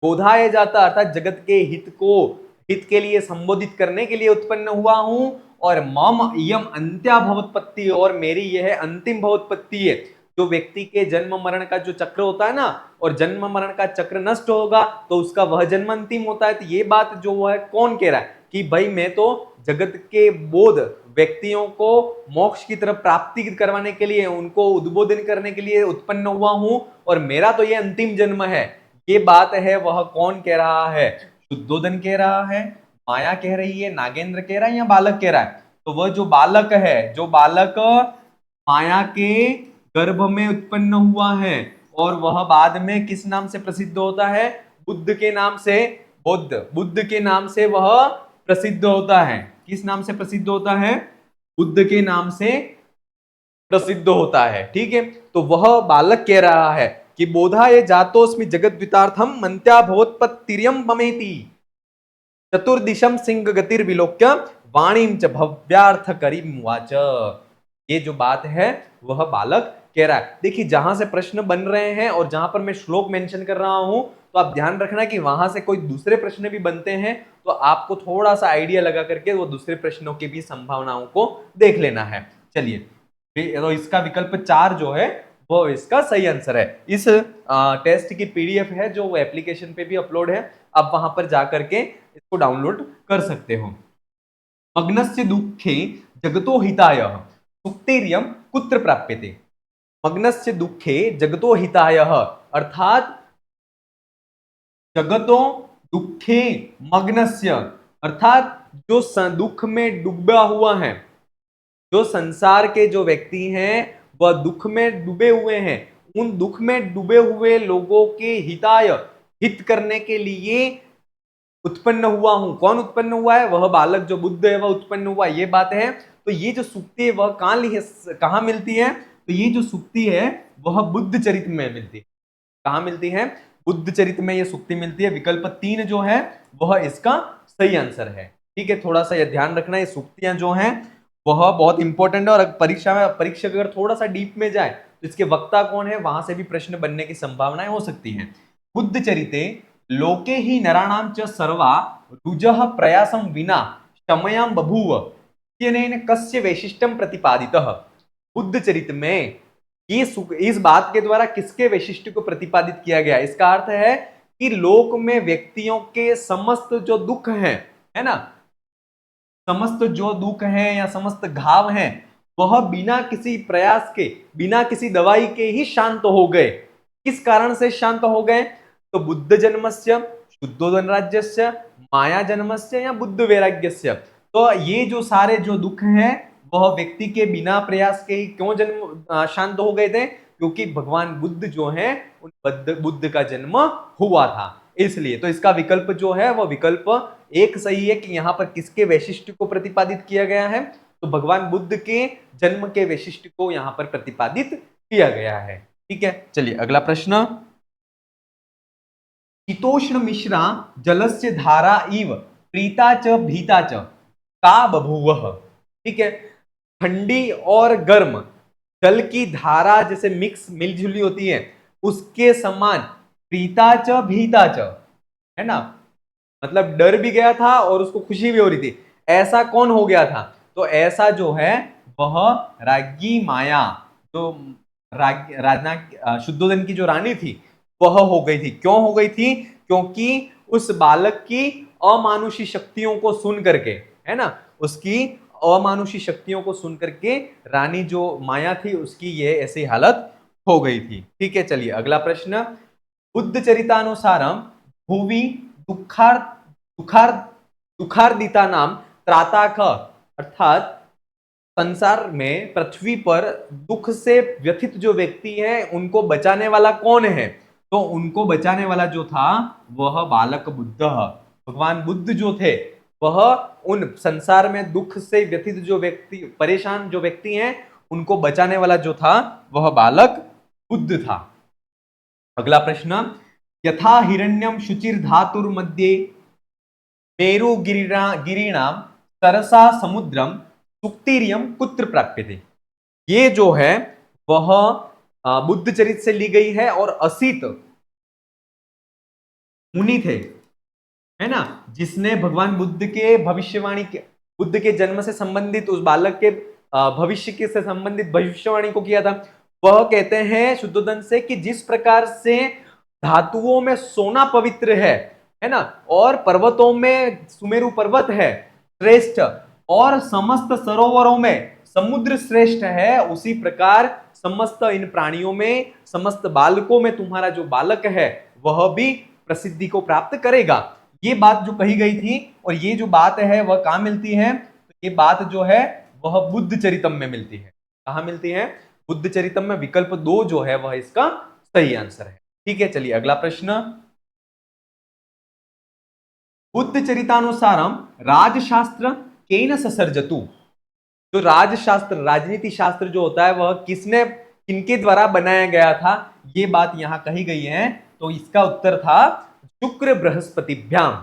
बोधाय जाता अर्थात जगत के हित के लिए संबोधित करने के लिए उत्पन्न हुआ हूं, और मम इयम अंत्या भवोत्पत्ति, और मेरी यह अंतिम भवोत्पत्ति है। जो व्यक्ति के जन्म मरण का जो चक्र होता है ना, और जन्म मरण का चक्र नष्ट होगा तो उसका वह जन्म अंतिम होता है। तो ये बात जो है कौन कह रहा है कि भाई मैं तो जगत के बोध व्यक्तियों को मोक्ष की तरफ प्राप्ति करवाने के लिए उनको उद्बोधन करने के लिए उत्पन्न हुआ हूं, और मेरा तो ये अंतिम जन्म है। ये बात है वह कौन कह रहा है, शुद्धोधन कह रहा है, माया कह रही है, नागेंद्र कह रहा है, या बालक कह रहा है। तो वह जो बालक है, जो बालक माया के गर्भ में उत्पन्न हुआ है और वह बाद में किस नाम से प्रसिद्ध होता है, बुद्ध के नाम से, बुद्ध के नाम से वह प्रसिद्ध होता है। किस नाम से प्रसिद्ध होता है, बुद्ध के नाम से प्रसिद्ध होता है। ठीक है, तो वह बालक कह रहा है कि बोधाय जातोस्मि जगद्वितार्थम मंत्या भवोत्पत्तिर्यम ममेति चतुर्दिशम सिंह गतिर्विलोक्य वाणीम च भव्यार्थ करीम वाच। ये जो बात है वह बालक कह रहा है। देखिए जहां से प्रश्न बन रहे हैं और जहां पर मैं श्लोक मेंशन कर रहा हूं, तो आप ध्यान रखना कि वहां से कोई दूसरे प्रश्न भी बनते हैं, तो आपको थोड़ा सा आइडिया लगा करके वो दूसरे प्रश्नों की भी संभावनाओं को देख लेना है। चलिए, तो इसका विकल्प 4 जो है वो इसका सही आंसर है। इस टेस्ट की पीडीएफ है जो एप्लीकेशन पे भी अपलोड है, आप वहां पर जाकर के इसको डाउनलोड कर सकते हो। मग्नस्य दुखे जगतो हिताय सुक्तिर्यम कुत्र प्राप्यते। मग्नस्य दुखे जगतो हिताय, अर्थात जगतो दुखे मग्नस्य, अर्थात जो दुख में डूबा हुआ है, जो संसार के जो व्यक्ति हैं वह दुख में डूबे हुए हैं, उन दुख में डूबे हुए लोगों के हिताय, हित करने के लिए उत्पन्न हुआ हूं। कौन उत्पन्न हुआ है? वह बालक जो बुद्ध है वह उत्पन्न हुआ, ये बात है। तो ये जो सुक्ति है वह कहां मिलती है? तो ये जो सुक्ति है वह बुद्ध चरित में मिलती है। कहां मिलती है? बुद्ध चरित में ये सुक्ति मिलती है। विकल्प 3 जो है वह इसका सही आंसर है। ठीक है, थोड़ा सा यह ध्यान रखना, ये सुक्तियां जो हैं वह बहुत इंपॉर्टेंट है, और परीक्षा में परीक्षक अगर थोड़ा सा डीप में जाए तो इसके वक्ता कौन है वहां से भी प्रश्न बनने की संभावनाएं हो सकती हैं। बुद्ध चरिते लोके ही नराणाम च सर्वा रुजः प्रयासं विना क्षमयां बभूव इत्यनेन कस्य वैशिष्ट्यं प्रतिपादितः। बुद्ध चरित में ये इस बात के द्वारा किसके वैशिष्ट्य को प्रतिपादित किया गया? इसका अर्थ है कि लोक में व्यक्तियों के समस्त जो दुख हैं, है ना, समस्त जो दुख हैं या समस्त घाव हैं, वह बिना किसी प्रयास के, बिना किसी दवाई के ही शांत हो गए। किस कारण से शांत हो गए? तो बुद्ध जन्मस्य, शुद्धोदन राज्यस्य, माया जन्मस्य या बुद्ध वैराग्यस्य। तो ये जो सारे जो दुख हैं वह व्यक्ति के बिना प्रयास के ही क्यों जन्म शांत हो गए थे? क्योंकि भगवान बुद्ध जो हैं उन बुद्ध का जन्म हुआ था, इसलिए। तो इसका विकल्प जो है वह विकल्प 1 सही है कि यहाँ पर किसके वैशिष्ट्य को प्रतिपादित किया गया है? तो भगवान बुद्ध के जन्म के वैशिष्ट्य को यहाँ पर प्रतिपादित किया गया है। ठीक है, चलिए अगला प्रश्न। शीतोष्ण मिश्रा जलस्य धारा इव प्रीता च भीता च का बभूवः। ठीक है, ठंडी और गर्म जल की धारा जैसे मिक्स मिलजुली होती है, उसके समान प्रीता च भीता च, है ना, मतलब डर भी गया था और उसको खुशी भी हो रही थी। ऐसा कौन हो गया था? तो ऐसा जो है वह राज्ञी माया, जो राजना शुद्धोदन की जो रानी थी वह हो गई थी। क्यों हो गई थी? क्योंकि उस बालक की अमानुषी शक्तियों को सुन करके, है ना, उसकी अमानुषी शक्तियों को सुन करके रानी जो माया थी उसकी ये ऐसी हालत हो गई थी। ठीक है, चलिए अगला प्रश्न। बुद्ध चरितानुसारम भुवि दुखार दुखार दुखार्दिता नाम त्राताक, अर्थात संसार में, पृथ्वी पर दुख से व्यथित जो व्यक्ति है उनको बचाने वाला कौन है? तो उनको बचाने वाला जो था वह बालक बुद्ध, भगवान बुद्ध जो थे वह उन संसार में दुख से व्यथित जो व्यक्ति, परेशान जो व्यक्ति हैं, उनको बचाने वाला जो था वह बालक बुद्ध था। अगला प्रश्न। यथा हिरण्यम शुचिर धातुर मध्ये मेरु गिरीणाम सरसा समुद्रम सुक्तिरियम कुत्र प्राप्यते। ये जो है वह बुद्ध चरित से ली गई है, और असित मुनि थे, है ना, जिसने भगवान बुद्ध के भविष्यवाणी के, बुद्ध के जन्म से संबंधित उस बालक के भविष्य के से संबंधित भविष्यवाणी को किया था। वह कहते हैं शुद्धोदन से कि जिस प्रकार से धातुओं में सोना पवित्र है ना, और पर्वतों में सुमेरु पर्वत है श्रेष्ठ, और समस्त सरोवरों में समुद्र श्रेष्ठ है, उसी प्रकार समस्त इन प्राणियों में, समस्त बालकों में तुम्हारा जो बालक है वह भी प्रसिद्धि को प्राप्त करेगा। ये बात जो कही गई थी, और ये जो बात है वह कहां मिलती है? तो ये बात जो है वह बुद्ध चरितम में मिलती है। कहां मिलती है? बुद्ध चरितम में। विकल्प 2 जो है वह इसका सही आंसर है। ठीक है, चलिए अगला प्रश्न। बुद्ध चरितानुसारम राजशास्त्र केन ससर्जतु। जो राजशास्त्र, राजनीति शास्त्र जो होता है वह किसने, किनके द्वारा बनाया गया था, ये बात यहां कही गई है। तो इसका उत्तर था शुक्र बृहस्पतिभ्याम।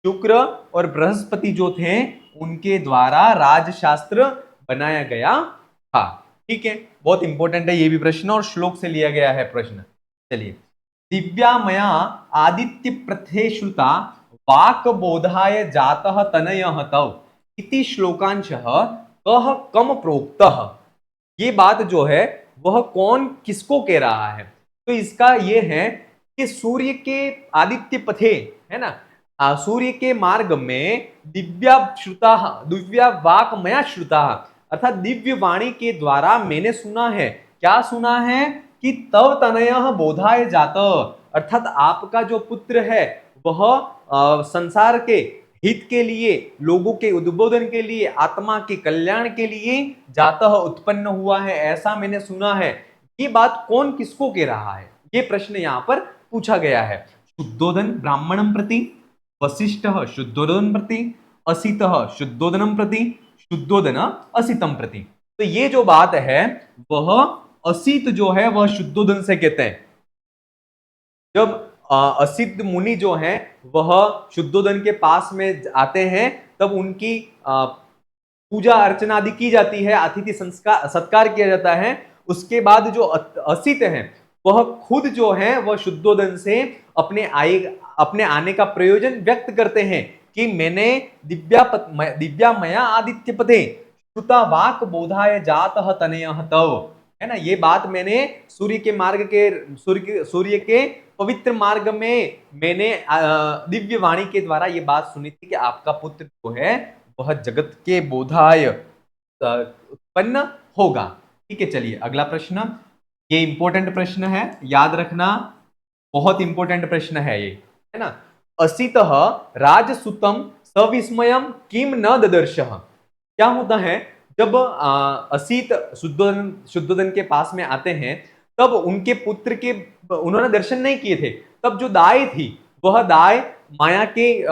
शुक्र और बृहस्पति जो थे उनके द्वारा राजशास्त्र बनाया गया था। ठीक है, बहुत इंपॉर्टेंट है ये भी प्रश्न, और श्लोक से लिया गया है प्रश्न। चलिए। दिव्यामया आदित्य प्रथे श्रुता वाक बोधाय जातः तनयः तव इति श्लोकांशः कह कम प्रोक्तः। ये बात जो है वह कौन किसको कह रहा है? तो इसका ये है कि सूर्य के आदित्य पथे, है ना, सूर्य के मार्ग में दिव्या वाक मया श्रुता, अर्थात दिव्य वाणी के द्वारा मैंने सुना है। क्या सुना है? कि तव तनयः बोधाय जात, अर्थात आपका जो पुत्र है वह संसार के हित के लिए, लोगों के उद्बोधन के लिए, आत्मा के कल्याण के लिए जातः उत्पन्न हुआ है, ऐसा मैंने सुना है। ये बात कौन किसको कह रहा है? ये प्रश्न यहाँ पर पूछा गया है। शुद्धोदन ब्राह्मणं प्रति, वसिष्ठः शुद्धोदन प्रति, असितः शुद्धोदनं प्रति, शुद्धोदन असितम प्रति। तो ये जो बात है वह असित जो है वह शुद्धोदन से कहते हैं। जब असित मुनि जो हैं वह शुद्धोदन के पास में आते हैं तब उनकी पूजा अर्चना आदि की जाती है, अतिथि संस्कार सत्कार किया जाता है। उसके बाद जो असित हैं वह खुद जो है वह शुद्धोदन से अपने आने का प्रयोजन व्यक्त करते हैं कि मैंने दिव्यामया आदित्य पदे श्रुता वाक बोधाय जातः तनयः तव, है ना। ये बात मैंने सूर्य के पवित्र मार्ग में मैंने दिव्य वाणी के द्वारा ये बात सुनी थी कि आपका पुत्र जो है वह जगत के बोधाय उत्पन्न होगा। ठीक है, चलिए अगला प्रश्न। ये इंपॉर्टेंट प्रश्न है, याद रखना, बहुत इंपॉर्टेंट प्रश्न है ये, है ना। असितः राजसुतम सविस्मयम किम न ददर्शः। क्या होता है जब असित शुद्धोदन के पास में आते हैं तब उनके पुत्र के उन्होंने दर्शन नहीं किए थे। तब जो दाई थी वह दाई माया के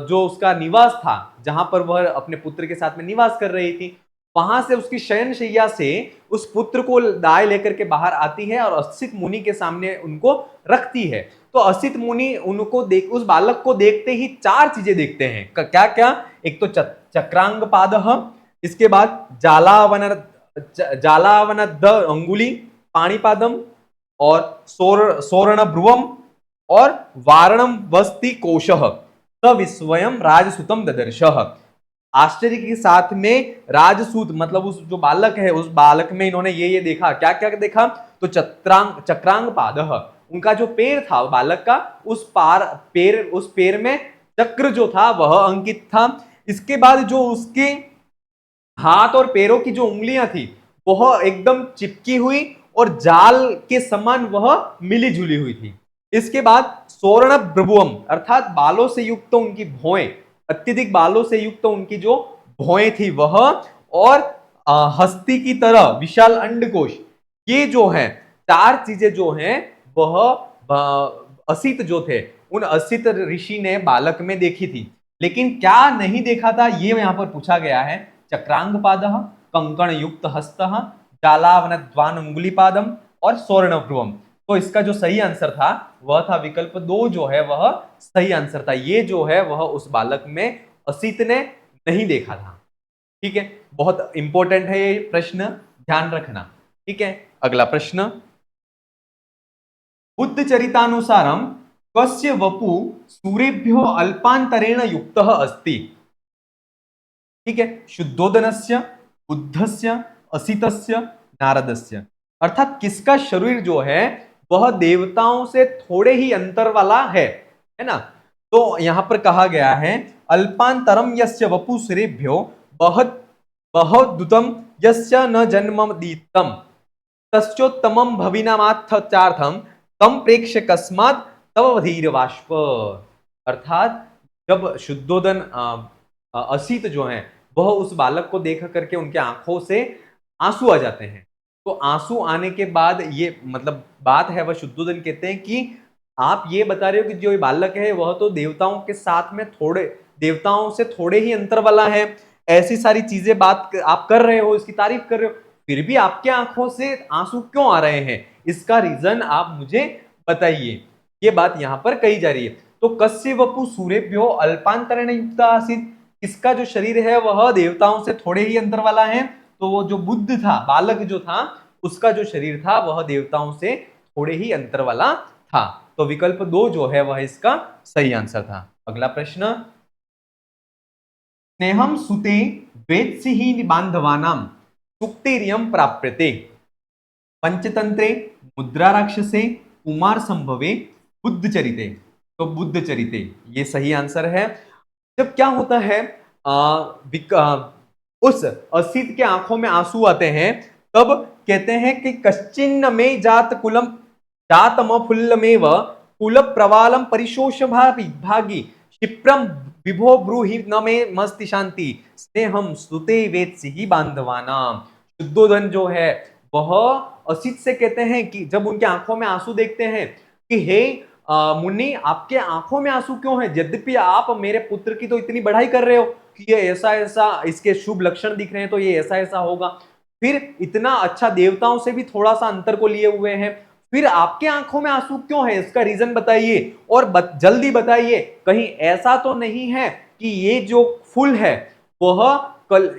जो उसका निवास था, जहां पर वह अपने पुत्र के साथ में निवास कर रही थी, वहां से उसकी शयनशैया से उस पुत्र को दाई लेकर के बाहर आती है और असित मुनि के सामने उनको रखती है। तो असित मुनि उनको उस बालक को देखते ही चार चीजें देखते हैं। क्या क्या? एक तो चक्रांग पादः, इसके बाद जालावनद अंगुली पाणिपादम, और सोर्ण भ्रुवम, और वारणम वस्ति कोशः सविस्वयं राजसुतम ददर्शः। आश्चर्य के साथ में राजसूत मतलब उस जो बालक है उस बालक में इन्होंने ये देखा। क्या क्या देखा? तो चक्रांग पादः, उनका जो पैर था बालक का, उस पैर में चक्र जो था वह अंकित था। इसके बाद जो उसके हाथ और पैरों की जो उंगलियां थी वह एकदम चिपकी हुई और जाल के समान वह मिली जुली हुई थी। इसके बाद सोर्ण भ्रुवम अर्थात बालों से युक्त उनकी भौएं, अत्यधिक बालों से युक्त उनकी जो भौएं थी वह, और हस्ती की तरह विशाल अंडकोश। ये जो है चार चीजें जो हैं वह असित जो थे उन असित ऋषि ने बालक में देखी थी। लेकिन क्या नहीं देखा था ये यहां पर पूछा गया है। चक्रांग पादः, कंकण युक्त हस्तः, जालावनद्वान अंगुलीपादम, और स्वर्ण भ्रुवम। तो इसका जो सही आंसर था वह था विकल्प 2 जो है वह सही आंसर था। ये जो है वह उस बालक में असित ने नहीं देखा था। ठीक है, बहुत इंपॉर्टेंट है ये प्रश्न, ध्यान रखना। ठीक है, अगला प्रश्न। बुद्ध चरितानुसारम कस्य वपु सूर्येभ्यो अल्पांतरेण युक्तः अस्ति। ठीक है, शुद्धोदनस्य, बुद्धस्य, असितस्य, नारदस्य। अर्थात किसका शरीर जो है वह देवताओं से थोड़े ही अंतर वाला है ना। तो यहां पर कहा गया है अल्पांतरम यस्य वपु सूर्येभ्यो बहुदूतम यस्य न जन्मदीतम तस्योत्तमं भविनामार्थचार्थम तम प्रेक्ष्य कस्मात् तव धीर बाष्प। अर्थात जब शुद्धोदन असित जो है वह उस बालक को देख करके उनके आंखों से आंसू आ जाते हैं। तो आंसू आने के बाद ये मतलब बात है, वह शुद्धोदन कहते हैं कि आप ये बता रहे हो कि जो ये बालक है वह तो देवताओं के साथ में देवताओं से थोड़े ही अंतर वाला है, ऐसी सारी चीजें बात आप कर रहे हो, इसकी तारीफ कर रहे हो, फिर भी आपके आंखों से आंसू क्यों आ रहे हैं? इसका रीजन आप मुझे बताइए। ये बात यहां पर कही जा रही है। तो कस्य वपु सूर्येभ्यो अल्पांतरेण युक्त आसीत्, इसका जो शरीर है वह देवताओं से थोड़े ही अंतर वाला है। तो वो जो बुद्ध था, बालक जो था, उसका जो शरीर था वह देवताओं से थोड़े ही अंतर वाला था। तो विकल्प 2 जो है वह इसका सही आंसर था। अगला प्रश्न। स्नेहम सुते वेत्सिहि बांधवानाम सुक्तिरियं प्राप्यते। पंचतंत्रे, मुद्रा राक्षसे, कुमार संभवे, बुद्ध चरिते। तो बुद्ध चरिते, ये सही आंसर है। जब क्या होता है, उस असित के आंखों में आंसू आते हैं, तब कहते हैं कि कश्चिन्न में जात कुलम जातम फुल्लमेव कुल प्रवालम परिशोष भागी क्षिप्रम विभो ब्रूहि न में मस्ति शांति स्नेहम स्तुते वेत्सि ही बांधवानाम। शुद्धोधन जो है वह असित से कहते हैं कि जब उनके आंखों में आंसू देखते हैं कि हे मुनि, आपके आंखों में आंसू क्यों है? यद्यपि आप मेरे पुत्र की तो इतनी बढ़ाई कर रहे हो कि ये ऐसा ऐसा इसके शुभ लक्षण दिख रहे हैं, तो ये ऐसा ऐसा होगा, फिर इतना अच्छा देवताओं से भी थोड़ा सा अंतर को लिए हुए हैं, फिर आपके आंखों में आंसू क्यों है? इसका रीजन बताइए और जल्दी बताइए। कहीं ऐसा तो नहीं है कि ये जो फूल है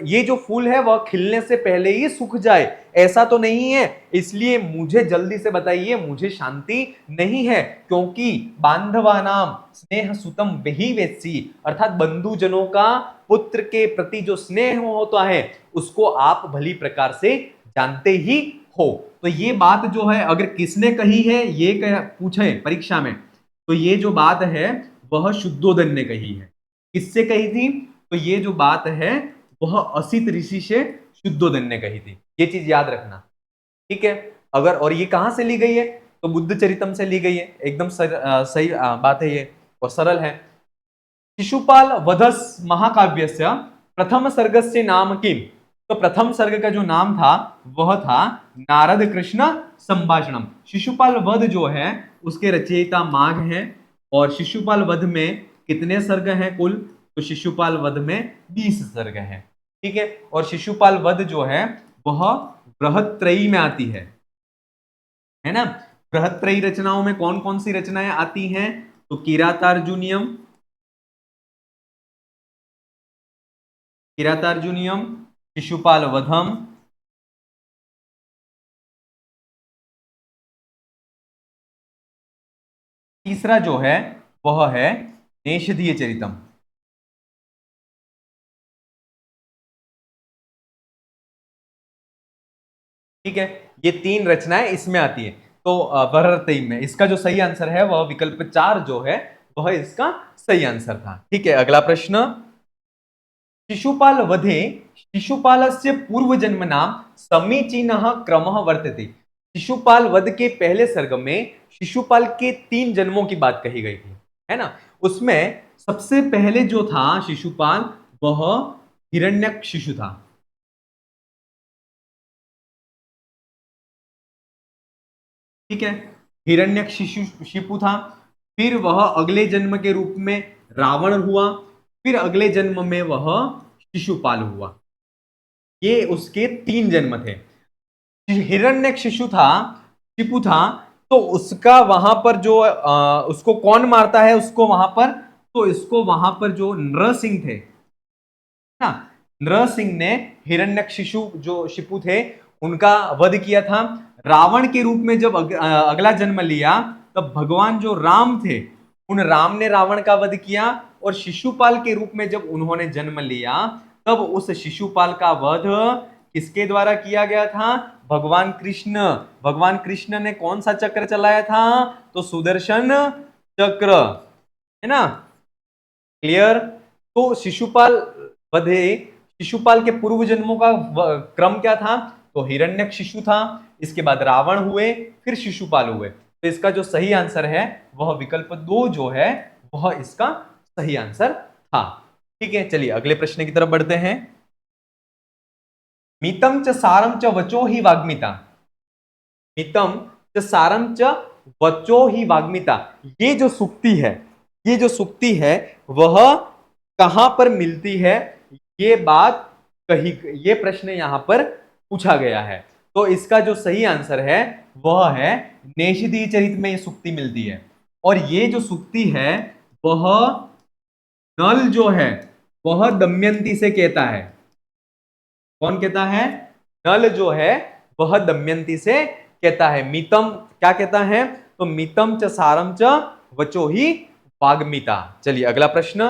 ये जो फूल है वह खिलने से पहले ही सूख जाए, ऐसा तो नहीं है। इसलिए मुझे जल्दी से बताइए, मुझे शांति नहीं है, क्योंकि बांधवा नाम स्नेह सुतम वही वेत्सी, अर्थात बंधुजनों का पुत्र के प्रति जो स्नेह होता है उसको आप भली प्रकार से जानते ही हो। तो ये बात जो है अगर किसने कही है, ये पूछे परीक्षा में, तो ये जो बात है वह शुद्धोदन ने कही है। किससे कही थी? तो ये जो बात है वह असित ऋषि से शुद्धोदन ने कही थी। ये चीज याद रखना, ठीक है। अगर और ये कहां से ली गई है? तो बुद्ध चरितम से ली गई है। एकदम सही बात है ये और सरल है। शिशुपाल वधस महाकाव्यस्य प्रथम सर्गस्य नाम किम? तो प्रथम सर्ग का जो नाम था वह था नारद कृष्ण संभाषणम। शिशुपाल वध जो है उसके रचयिता माघ हैं, और शिशुपाल वध में कितने सर्ग हैं कुल? तो शिशुपाल वध में 20 सर्ग हैं, ठीक है। और शिशुपाल वध जो है वह बृहत्त्रयी में आती है ना। बृहत्त्रयी रचनाओं में कौन कौन सी रचनाएं आती हैं? तो किरातार्जुनियम, शिशुपाल वधम, तीसरा जो है वह है नेषधीय चरितम। ठीक है, ये 3 रचनाएं इसमें आती है। तो बृहत्त्रयी में इसका जो सही आंसर है वह विकल्प 4 जो है वह इसका सही आंसर था। ठीक है, अगला प्रश्न। शिशुपाल वधे शिशुपालस्य पूर्व जन्म नाम समीचीनः क्रमः वर्तते। शिशुपाल वध के पहले सर्ग में शिशुपाल के 3 जन्मों की बात कही गई थी, है ना। उसमें सबसे पहले जो था शिशुपाल वह हिरण्यकशिशु था। ठीक है, हिरण्यकशिपु था। फिर वह अगले जन्म के रूप में रावण हुआ, फिर अगले जन्म में वह शिशुपाल हुआ। ये उसके 3 जन्म थे। हिरण्यकशिशु था, शिपु था, तो उसका वहां पर जो उसको कौन मारता है उसको वहां पर? तो इसको वहां पर जो नरसिंह थे ना, नरसिंह ने हिरण्यकशिशु जो शिपु थे उनका वध किया था। रावण के रूप में जब अगला जन्म लिया तब भगवान जो राम थे उन राम ने रावण का वध किया, और शिशुपाल के रूप में जब उन्होंने जन्म लिया तब उस शिशुपाल का वध किसके द्वारा किया गया था? भगवान कृष्ण। भगवान कृष्ण ने कौन सा चक्र चलाया था? तो सुदर्शन चक्र, है ना। क्लियर? तो शिशुपाल के पूर्व जन्मों का क्रम क्या था? तो हिरण्यकशिशु था, इसके बाद रावण हुए, फिर शिशुपाल हुए। तो इसका जो सही आंसर है वह विकल्प 2 जो है वह इसका सही आंसर था। ठीक है, चलिए अगले प्रश्न की तरफ बढ़ते हैं। मितम च सारम च वचो ही वाग्मिता। मितम च सारम च वचो ही वाग्मिता, ये जो सुक्ति है वह कहां पर मिलती है? ये बात ये प्रश्न यहां पर पूछा गया है। तो इसका जो सही आंसर है वह है नेषधीय चरित में ये सुक्ति मिलती है। और ये जो सुक्ति है वह नल जो है वह दमयंती से कहता है। कौन कहता है? नल जो है वह दमयंती से कहता है। मितम क्या कहता है? तो मितम च सारम च वचो ही वाग्मिता। चलिए अगला प्रश्न।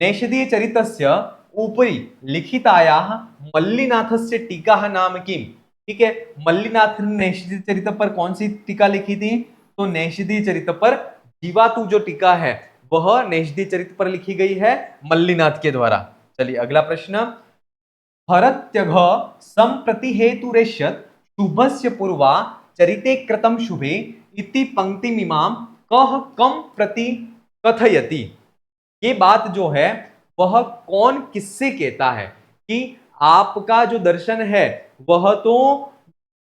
नेषधीय चरितस्य ऊपरी लिखितायाः मल्लिनाथस्य टीका नाम किम? ठीक है, मल्लिनाथ ने नेषधीय चरित पर कौन सी टीका लिखी थी? तो नेषधीय चरित पर जीवातु जो टीका है वह नेषदी चरित पर लिखी गई है मल्लिनाथ के द्वारा। चलिए अगला प्रश्न, हरत्यघ संप्रति हेतुरेष्यत् शुभस्य पूर्वा चरिते कृतं शुभे इति पंक्तिमिमां कः कम प्रति कथयति। ये बात जो है वह कौन किससे कहता है कि आपका जो दर्शन है वह तो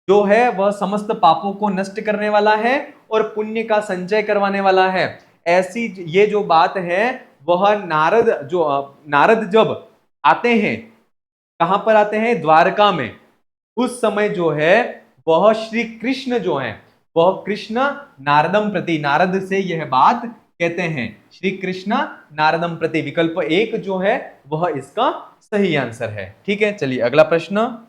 जो है वह समस्त पापों को नष्ट करने वाला है और पुण्य का संचय करवाने वाला है। ऐसी ये जो बात है वह नारद जब आते हैं, कहां पर आते हैं, द्वारका में, उस समय जो है वह श्री कृष्ण जो है वह कृष्ण नारदम प्रति, नारद से यह बात कहते हैं, श्री कृष्ण नारदम प्रति। विकल्प एक जो है वह इसका सही आंसर है। ठीक है, चलिए अगला प्रश्न,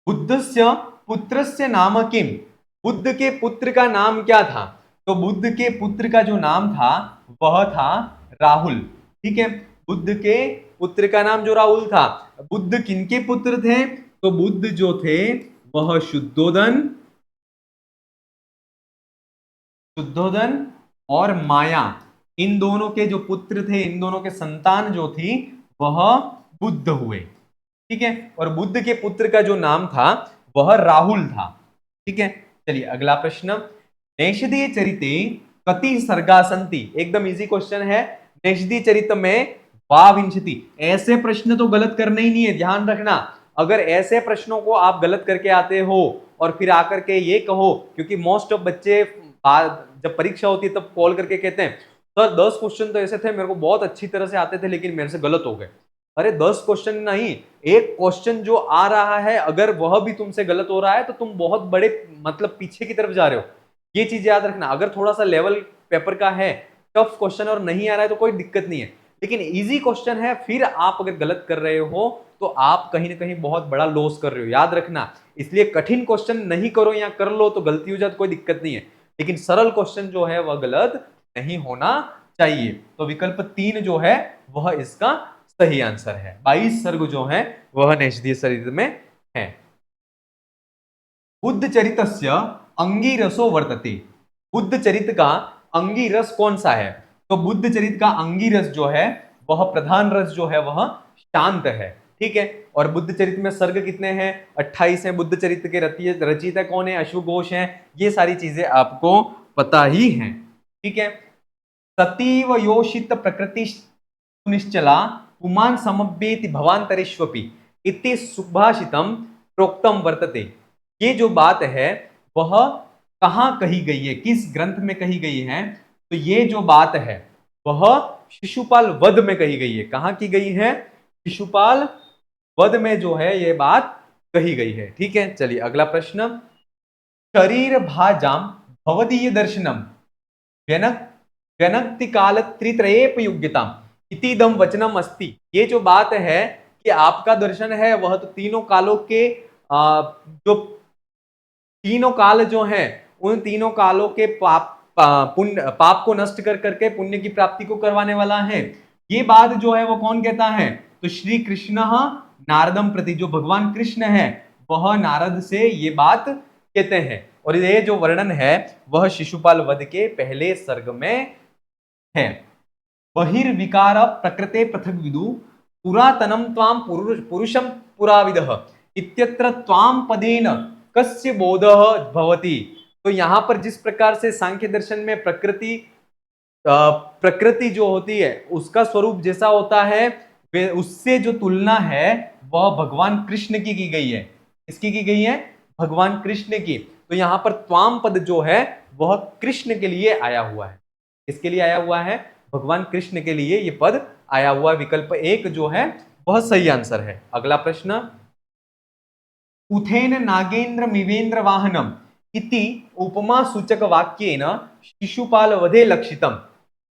बुद्धस्य पुत्रस्य नाम किम। बुद्ध के पुत्र का नाम क्या था। तो बुद्ध के पुत्र का जो नाम था वह था राहुल। ठीक है, बुद्ध के पुत्र का नाम जो राहुल था। बुद्ध किनके पुत्र थे, तो बुद्ध जो थे वह शुद्धोदन और माया, इन दोनों के जो पुत्र थे, इन दोनों के संतान जो थी वह बुद्ध हुए। ठीक है, और बुद्ध के पुत्र का जो नाम था वह राहुल था। ठीक है, चलिए अगला प्रश्न, नेषदीय चरिते कति सर्गा सन्ति। एकदम इजी क्वेश्चन है। नेषदीय चरित में द्वाविंशति। ऐसे प्रश्न तो गलत करने ही नहीं है, ध्यान रखना। अगर ऐसे प्रश्नों को आप गलत करके आते हो और फिर आकर के ये कहो, क्योंकि मोस्ट ऑफ बच्चे जब परीक्षा होती है तब कॉल करके कहते हैं सर 10 क्वेश्चन तो ऐसे थे मेरे को बहुत अच्छी तरह से आते थे लेकिन मेरे से गलत हो गए। अरे 10 क्वेश्चन नहीं, एक क्वेश्चन जो आ रहा है अगर वह भी तुमसे गलत हो रहा है तो तुम बहुत बड़े मतलब पीछे की तरफ जा रहे हो। ये चीज याद रखना। अगर थोड़ा सा लेवल पेपर का है, टफ क्वेश्चन और नहीं आ रहा है तो कोई दिक्कत नहीं है, लेकिन इजी क्वेश्चन है फिर आप अगर गलत कर रहे हो तो आप कहीं ना कहीं बहुत बड़ा लॉस कर रहे हो, याद रखना। इसलिए कठिन क्वेश्चन नहीं करो, या कर लो तो गलती हो जाए तो कोई दिक्कत नहीं है, लेकिन सरल क्वेश्चन जो है वह गलत नहीं होना चाहिए। तो विकल्प 3 जो है वह इसका सही आंसर है। 22 सर्ग जो है वह नेषदीय चरित में है। बुद्ध चरितस्य अंगिरसो वर्तते। बुद्ध चरित का अंगिरस कौन सा है। तो बुद्ध चरित का अंगिरस जो है वह प्रधान रस जो है वह शांत है। ठीक है, और बुद्ध चरित में सर्ग कितने हैं, 28 हैं। बुद्ध चरित के रचयिता कौन है, अश्वघोष हैं। ये सारी चीजें आपको पता ही हैं। ठीक है, सतीव योषित प्रकृति सुनिश्चला पुमान समव्येति भवांतरेष्वपि इति सुभाषितम प्रोक्तम वर्तते। ये जो बात है वह कहाँ कही गई है, किस ग्रंथ में कही गई है। तो ये जो बात है वह शिशुपाल वध में कही गई है। कहाँ की गई है, शिशुपाल वध में जो है ये बात कही गई है। ठीक है, चलिए अगला प्रश्न, शरीर भाजाम भवदीय दर्शनम व्यनक्ति काल त्रित्रयेपयुज्यता इतिदम वचनम अस्ति। ये जो बात है कि आपका दर्शन है वह तो तीनों कालों के जो तीनों काल जो हैं उन तीनों कालों के पाप को नष्ट कर करके पुण्य की प्राप्ति को करवाने वाला है। ये बात जो है वो कौन कहता है, तो श्री कृष्ण नारदम प्रति, जो भगवान कृष्ण है वह नारद से ये बात कहते हैं। और ये जो वर्णन है वह शिशुपाल वध के पहले सर्ग में है। बहिर्विकार प्रकृते पृथक विदु पुरातनम त्वाम पुरुषम पुराविदः इत्यत्र त्वाम पदेन कस्य बोधः भवति। तो यहां पर जिस प्रकार से सांख्य दर्शन में प्रकृति जो होती है उसका स्वरूप जैसा होता है, उससे जो तुलना है वह भगवान कृष्ण की गई है। किसकी की गई है, भगवान कृष्ण की। तो यहां पर त्वाम पद जो है वह कृष्ण के लिए आया हुआ है। किसके लिए आया हुआ है, भगवान कृष्ण के लिए ये पद आया हुआ। विकल्प 1 जो है वह सही आंसर है। अगला प्रश्न, उथेन नागेंद्र मिवेंद्र वाहनम इति उपमा सूचक वाक्येन शिशुपाल वधे लक्षितम।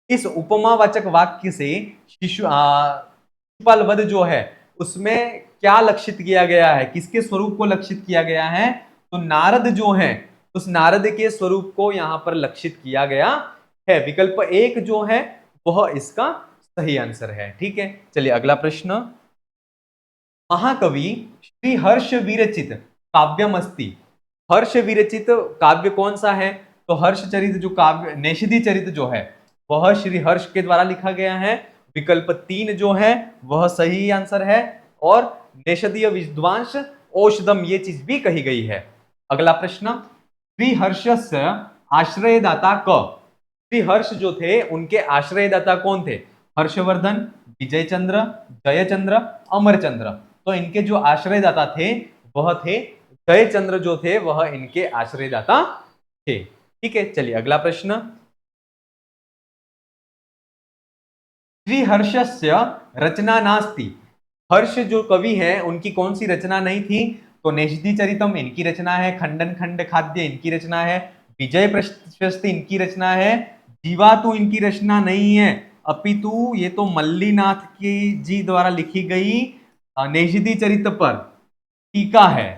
इस उपमा वाचक वाक्य से शिशुपाल वध जो है उसमें क्या लक्षित किया गया है, किसके स्वरूप को लक्षित किया गया है, तो नारद जो है उस नारद के स्वरूप को यहां पर लक्षित किया गया है। विकल्प 1 जो है वह इसका सही आंसर है। ठीक है, चलिए अगला प्रश्न, महाकवि श्री हर्ष विरचित काव्यम अस्ति। हर्ष विरचित काव्य कौन सा है, तो हर्षचरित जो काव्य नेषदी चरित जो है वह श्री हर्ष के द्वारा लिखा गया है। विकल्प 3 जो है वह सही आंसर है। और नेषदीय विद्वांस औषधम ये चीज भी कही गई है। अगला प्रश्न, श्री हर्षस्य आश्रयदाता क। श्री हर्ष जो थे उनके आश्रयदाता कौन थे? हर्षवर्धन, विजय चंद्र, जयचंद्र, अमरचंद्र। तो इनके जो आश्रयदाता थे वह थे जयचंद्र, जो थे वह इनके आश्रयदाता थे। ठीक है, चलिए अगला प्रश्न, श्री हर्षस्य रचना नास्ति। हर्ष जो कवि है उनकी कौन सी रचना नहीं थी? तो नेषदी चरितम इनकी रचना है, खंडन खंड खाद्य इनकी रचना है, विजय प्रशस्ति इनकी रचना है, जीवातु इनकी रचना नहीं है, अपितु ये तो मल्लीनाथ की जी द्वारा लिखी गई नेषदी चरित पर टीका है।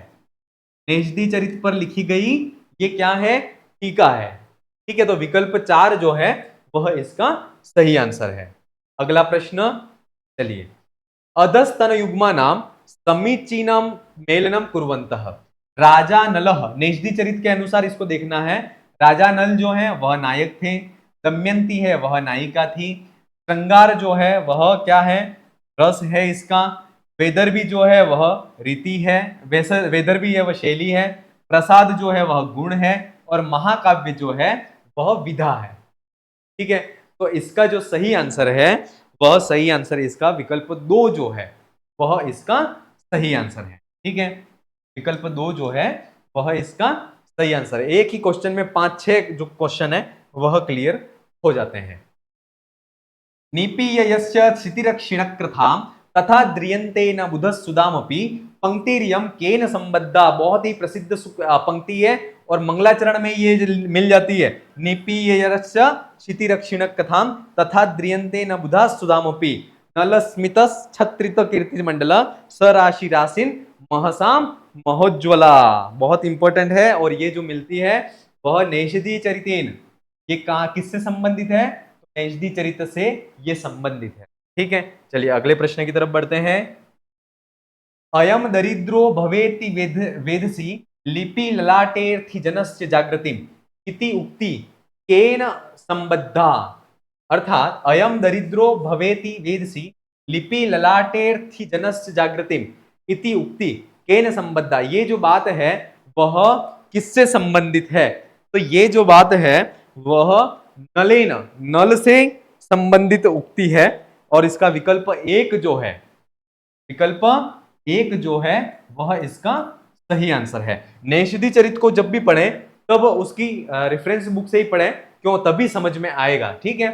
नेषदी चरित पर लिखी गई ये क्या है? टीका है। ठीक है, तो विकल्प 4 जो है वह इसका सही आंसर है। अगला प्रश्न, चलिए, अधस्तन युग्मा नाम समीचीनम मेलनम कुर्वन्तः। राजा नलः, नेषदी चरित के अनुसार इसको देखना है। राजा नल जो है वह नायक थे, दमयंती है वह नायिका थी, श्रृंगार जो है वह क्या है? रस है इसका, वेदर्भी जो है वह रीति है, वेदर्भी है वह शैली है, प्रसाद जो है वह गुण है, और महाकाव्य जो है वह विधा है। ठीक है, तो इसका जो सही आंसर है वह सही आंसर इसका विकल्प 2 जो है वह इसका सही आंसर है। ठीक है, विकल्प 2 जो है वह इसका सही आंसर है। एक ही क्वेश्चन में 5-6 जो क्वेश्चन है वह क्लियर हो जाते हैं। निपीयस्य क्षितिरक्षिणकृतां तथा द्रियन्ते न बुधः सुदामपि पंक्तिरियं केन संबद्धा। बहुत ही प्रसिद्ध पंक्ति है और मंगलाचरण में ये मिल जाती है। निपीयस्य क्षितिरक्षिणकृतां तथा द्रियन्ते न बुधः सुदामपि नलस्मितस् छत्रित कीर्तिमंडल सराशि राशिन महसाम महोज्वला। बहुत इंपॉर्टेंट है और ये जो मिलती है वह नेषदी चरितेन। ये कहा किससे संबंधित है? नेषदी चरित से ये संबंधित है। ठीक है, चलिए अगले प्रश्न की तरफ बढ़ते हैं। अयम दरिद्रो भवेति वेदसी लिपि ललाटेर्थि जनस्य जागृतिम इति उक्ति केन संबद्धा। अर्थात अयम दरिद्रो भवेति वेदसी लिपि ललाटेर्थि जनस्य जागृतिम इति उक्ति केन संबद्धा। ये जो बात है वह किससे संबंधित है? तो ये जो बात है वह नलेन, नल से संबंधित उक्ति है। और इसका विकल्प 1 जो है, विकल्प 1 जो है वह इसका सही आंसर है। नेषदी चरित को जब भी पढ़ें तब उसकी रेफरेंस बुक से ही पढ़ें, क्यों? तभी समझ में आएगा। ठीक है,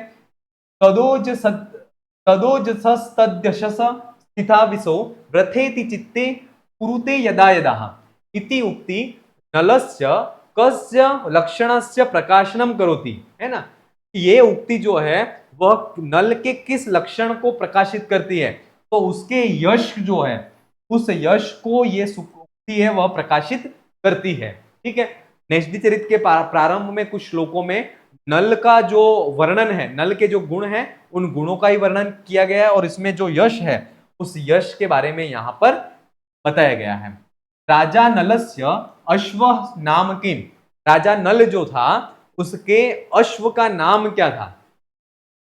तदोजसस्तद्यशस स्थिता विसो व्रथेति चित्ते कुरुते यदा यदा इति उक्ति नलस्य कस्य लक्षणस्य प्रकाशनम करोति। है ना, ये उक्ति जो है वह नल के किस लक्षण को प्रकाशित करती है? तो उसके यश जो है, उस यश को ये उक्ति है वह प्रकाशित करती है। ठीक है, नेषदी चरित के प्रारंभ में कुछ श्लोकों में नल का जो वर्णन है, नल के जो गुण हैं उन गुणों का ही वर्णन किया गया है, और इसमें जो यश है उस यश के बारे में यहां पर बताया गया है। राजा नलस्य अश्व नाम किम। राजा नल जो था उसके अश्व का नाम क्या था?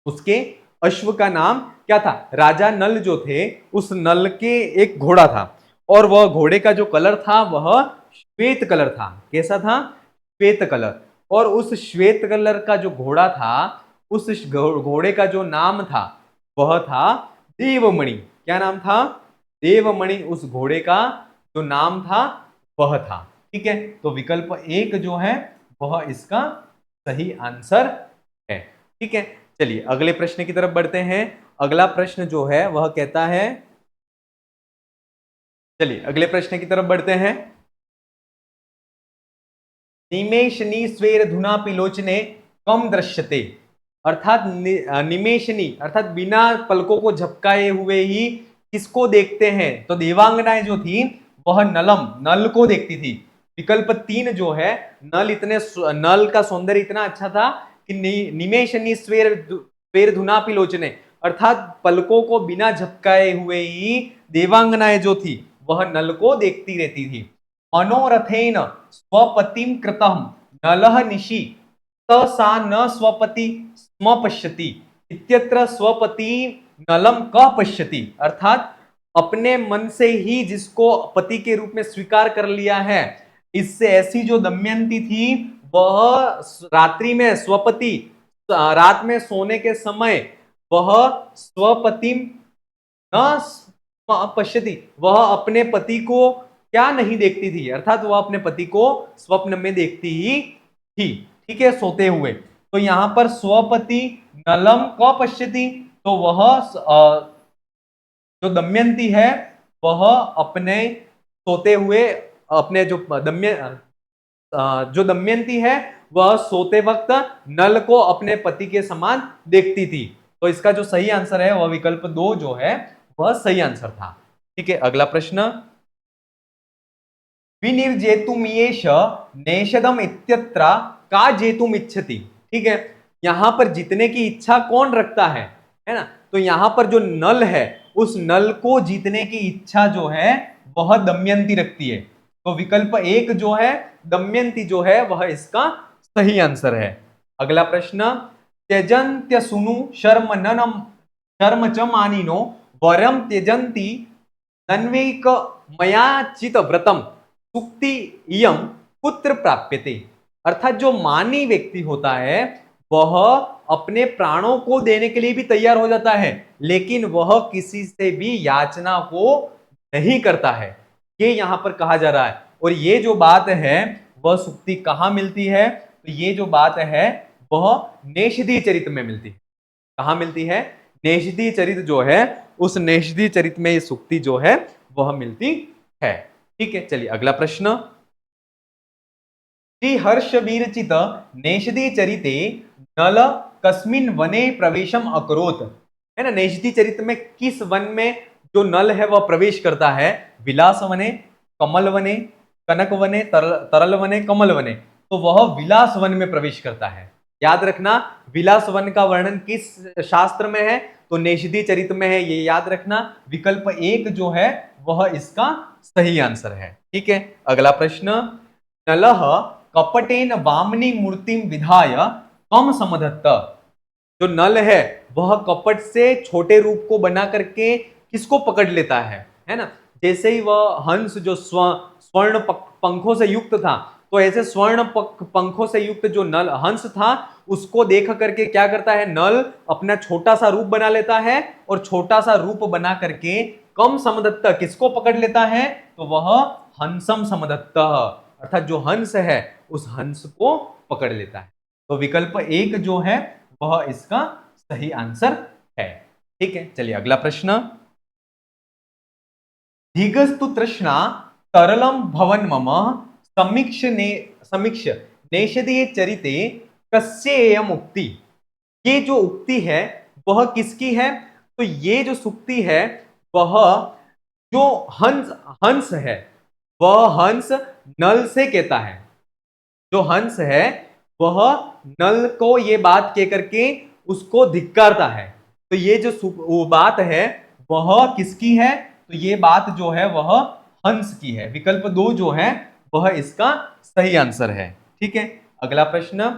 उसके अश्व का नाम क्या था? राजा नल जो थे उस नल के एक घोड़ा था, और वह घोड़े का जो कलर था वह श्वेत कलर था। कैसा था? श्वेत कलर। और उस श्वेत कलर का जो घोड़ा था, उस घोड़े का जो नाम था वह था देवमणि। क्या नाम था? देवमणि। उस घोड़े का जो नाम था वह था। ठीक है, तो विकल्प 1 जो है वह इसका सही आंसर है। ठीक है, चलिए अगले प्रश्न की तरफ बढ़ते हैं। अगला प्रश्न जो है वह कहता है, चलिए अगले प्रश्न की तरफ बढ़ते हैं। निमेशनी स्वेर धुनापि लोचने कम दृश्यते। अर्थात निमेशनी अर्थात बिना पलकों को झपकाए हुए ही किसको देखते हैं? तो देवांगनाएं जो थी वह नल को देखती थी। विकल्प 3 जो है, नल का सौंदर्य इतना अच्छा था कि निमेशनी स्वेर धुनापि लोचने, अर्थात पलकों को बिना झपकाए हुए ही देवांगनाएं जो थी वह नल को देखती रहती थी। मनोरथेन स्वपतिम कृतम नलह निशि सा न स्वपति स्म पश्यति इत्यत्र स्वपति नलम क पश्यति, अर्थात अपने मन से ही जिसको पति के रूप में स्वीकार कर लिया है, इससे ऐसी जो दमयंती थी वह रात्रि में स्वपति, रात में सोने के समय वह स्वपति न पश्यति, वह अपने पति को क्या नहीं देखती थी, अर्थात वह अपने पति को स्वप्न में देखती ही थी, ठीक है, सोते हुए। तो यहां पर स्वपति नलम क पश्यति, तो वह जो दमयंती है वह अपने सोते हुए अपने जो दमयंती है वह सोते वक्त नल को अपने पति के समान देखती थी। तो इसका जो सही आंसर है वह विकल्प 2 जो है वह सही आंसर था। ठीक है, अगला प्रश्न, विनिर्जेतुम येष नेषदम इत्यत्र का जेतुम इच्छति। ठीक है, यहां पर जीतने की इच्छा कौन रखता है ना, तो यहां पर जो नल है उस नल को जीतने की इच्छा जो है वह दमयंती रखती है। तो विकल्प 1 जो है दमयंती जो है वह इसका सही आंसर है। अगला प्रश्न, त्यजन्त्य सुनु शर्म ननम शर्म च मानिनो वरम त्यजंती नन्वेक मयाचित व्रतम सुक्ति इयम पुत्र प्राप्यते, अर्थात जो मानी व्यक्ति होता है वह अपने प्राणों को देने के लिए भी तैयार हो जाता है, लेकिन वह किसी से भी याचना को नहीं करता है, ये यहां पर कहा जा रहा है। और ये जो बात है वह सुक्ति कहां मिलती है, तो ये जो बात है वह नेषदी चरित में मिलती है। कहां मिलती है, नेषदी चरित जो है उस नेषदी चरित में ये सुक्ति जो है वह मिलती है। ठीक है, चलिए अगला प्रश्न, श्री हर्ष विरचित नेषदी चरिते नल कस्मिन वने प्रवेशम अकरोत, है ना, नेषदी चरित में किस वन में जो नल है वह प्रवेश करता है, विलास वने, कमल वने, कनक वने, तरल वने, कमल वने, तो वह विलास वन में प्रवेश करता है। याद रखना, विलास वन का वर्णन किस शास्त्र में है, तो नेषदी चरित में है, ये याद रखना। विकल्प 1 जो है वह इसका सही आंसर है। ठीक है, अगला प्रश्न, नलः कपटेन वामनी मूर्तिम विधाय कम समधत्त, जो नल है वह कपट से छोटे रूप को बना करके किसको पकड़ लेता है ना, जैसे ही वह हंस जो स्वर्ण पंखों से युक्त था, तो ऐसे स्वर्ण पंखों से युक्त जो नल हंस था उसको देख करके क्या करता है, नल अपना छोटा सा रूप बना लेता है और छोटा सा रूप बना करके कम समदत्त किसको पकड़ लेता है, तो वह हंसम समदत्त, अर्थात जो हंस है उस हंस को पकड़ लेता है। तो विकल्प 1 जो है वह इसका सही आंसर है। ठीक है, चलिए अगला प्रश्न, धीगस्तु तृष्णा तरलम भवन मम समीक्ष नेषदीय चरिते कस्येयम उक्ति, ये जो उक्ति है वह किसकी है, तो ये जो सुक्ति है वह जो हंस है वह हंस नल से कहता है, जो हंस है वह नल को ये बात कह करके उसको धिक्कारता है। तो ये जो बात है वह किसकी है, तो ये बात जो है वह हंस की है। विकल्प 2 जो है वह इसका सही आंसर है। ठीक है, अगला प्रश्न,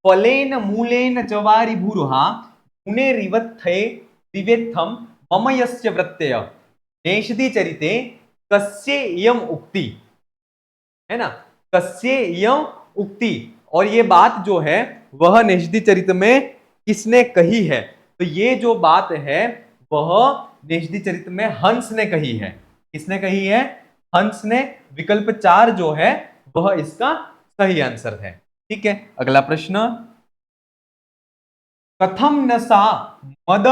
फलेन मूलेन चवारि भूरुहा मुने रिवत्थे दिवेत्थम मम यस्य वृत्तय नेषदी चरिते कस्य इयम उक्ति, है ना, कस्य इयम उक्ति, और ये बात जो है वह नेषदी चरित में किसने कही है, तो ये जो बात है वह नेषदी चरित में हंस ने कही है। किसने कही है, हंस ने। विकल्प 4 जो है वह इसका सही आंसर है। ठीक है, अगला प्रश्न, कथम न सा मद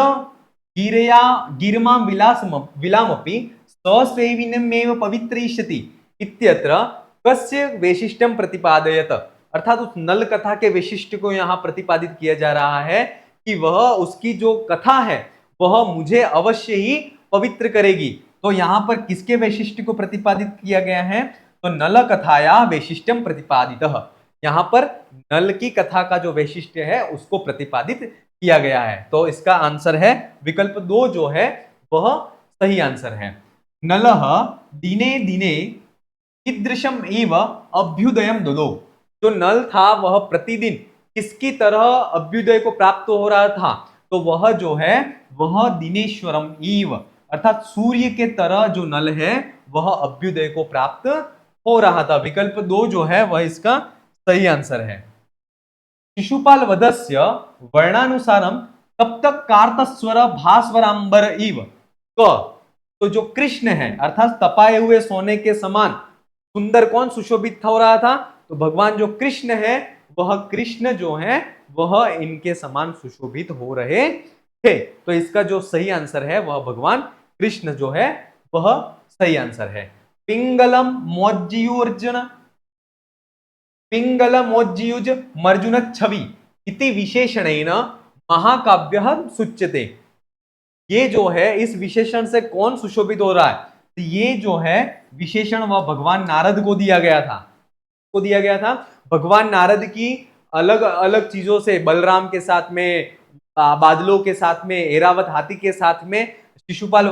गिरया गिरमा विलामपि ससेविनमेव पवित्रिष्यति इत्यत्र कस्य वैशिष्ट्यम प्रतिपादयत, अर्थात उस नल कथा के वैशिष्ट्य को यहां प्रतिपादित किया जा रहा है कि वह उसकी जो कथा है वह मुझे अवश्य ही पवित्र करेगी। तो यहां पर किसके वैशिष्ट्य को प्रतिपादित किया गया है, तो नल कथाया वैशिष्ट्यम प्रतिपादितः, यहां पर नल की कथा का जो वैशिष्ट्य है उसको प्रतिपादित किया गया है। तो इसका आंसर है विकल्प 2 जो है वह सही आंसर है। नलः दिने दिने कीदृशम एव अभ्युदयम ददो, जो नल था वह प्रतिदिन किसकी तरह अभ्युदय को प्राप्त हो रहा था? तो वह जो है वह दिनेश्वरम ईव, अर्थात सूर्य के तरह जो नल है वह अभ्युदय को प्राप्त हो रहा था। विकल्प 2 जो है वह इसका सही आंसर है। शिशुपाल वधस्य वर्णानुसारम कब तक कार्तस्वर भास्वरांबर इव क, तो जो कृष्ण है अर्थात तपाए हुए सोने के समान सुंदर कौन सुशोभित हो रहा था? तो भगवान जो कृष्ण है वह कृष्ण जो है वह इनके समान सुशोभित हो रहे थे। तो इसका जो सही आंसर है वह भगवान कृष्ण जो है वह सही आंसर है। पिंगलम मोज्जियुर्जुन पिंगलमोज्जियुज मर्जुन छवि इति विशेषणेन महाकाव्य सुच्यते। ये जो है इस विशेषण से कौन सुशोभित हो रहा है? तो ये जो है विशेषण वह भगवान नारद को दिया गया था। को दिया गया था भगवान नारद की अलग अलग चीजों से, बलराम के साथ में, बादलों के साथ में, एरावत हाथी के साथ में शिशुपाल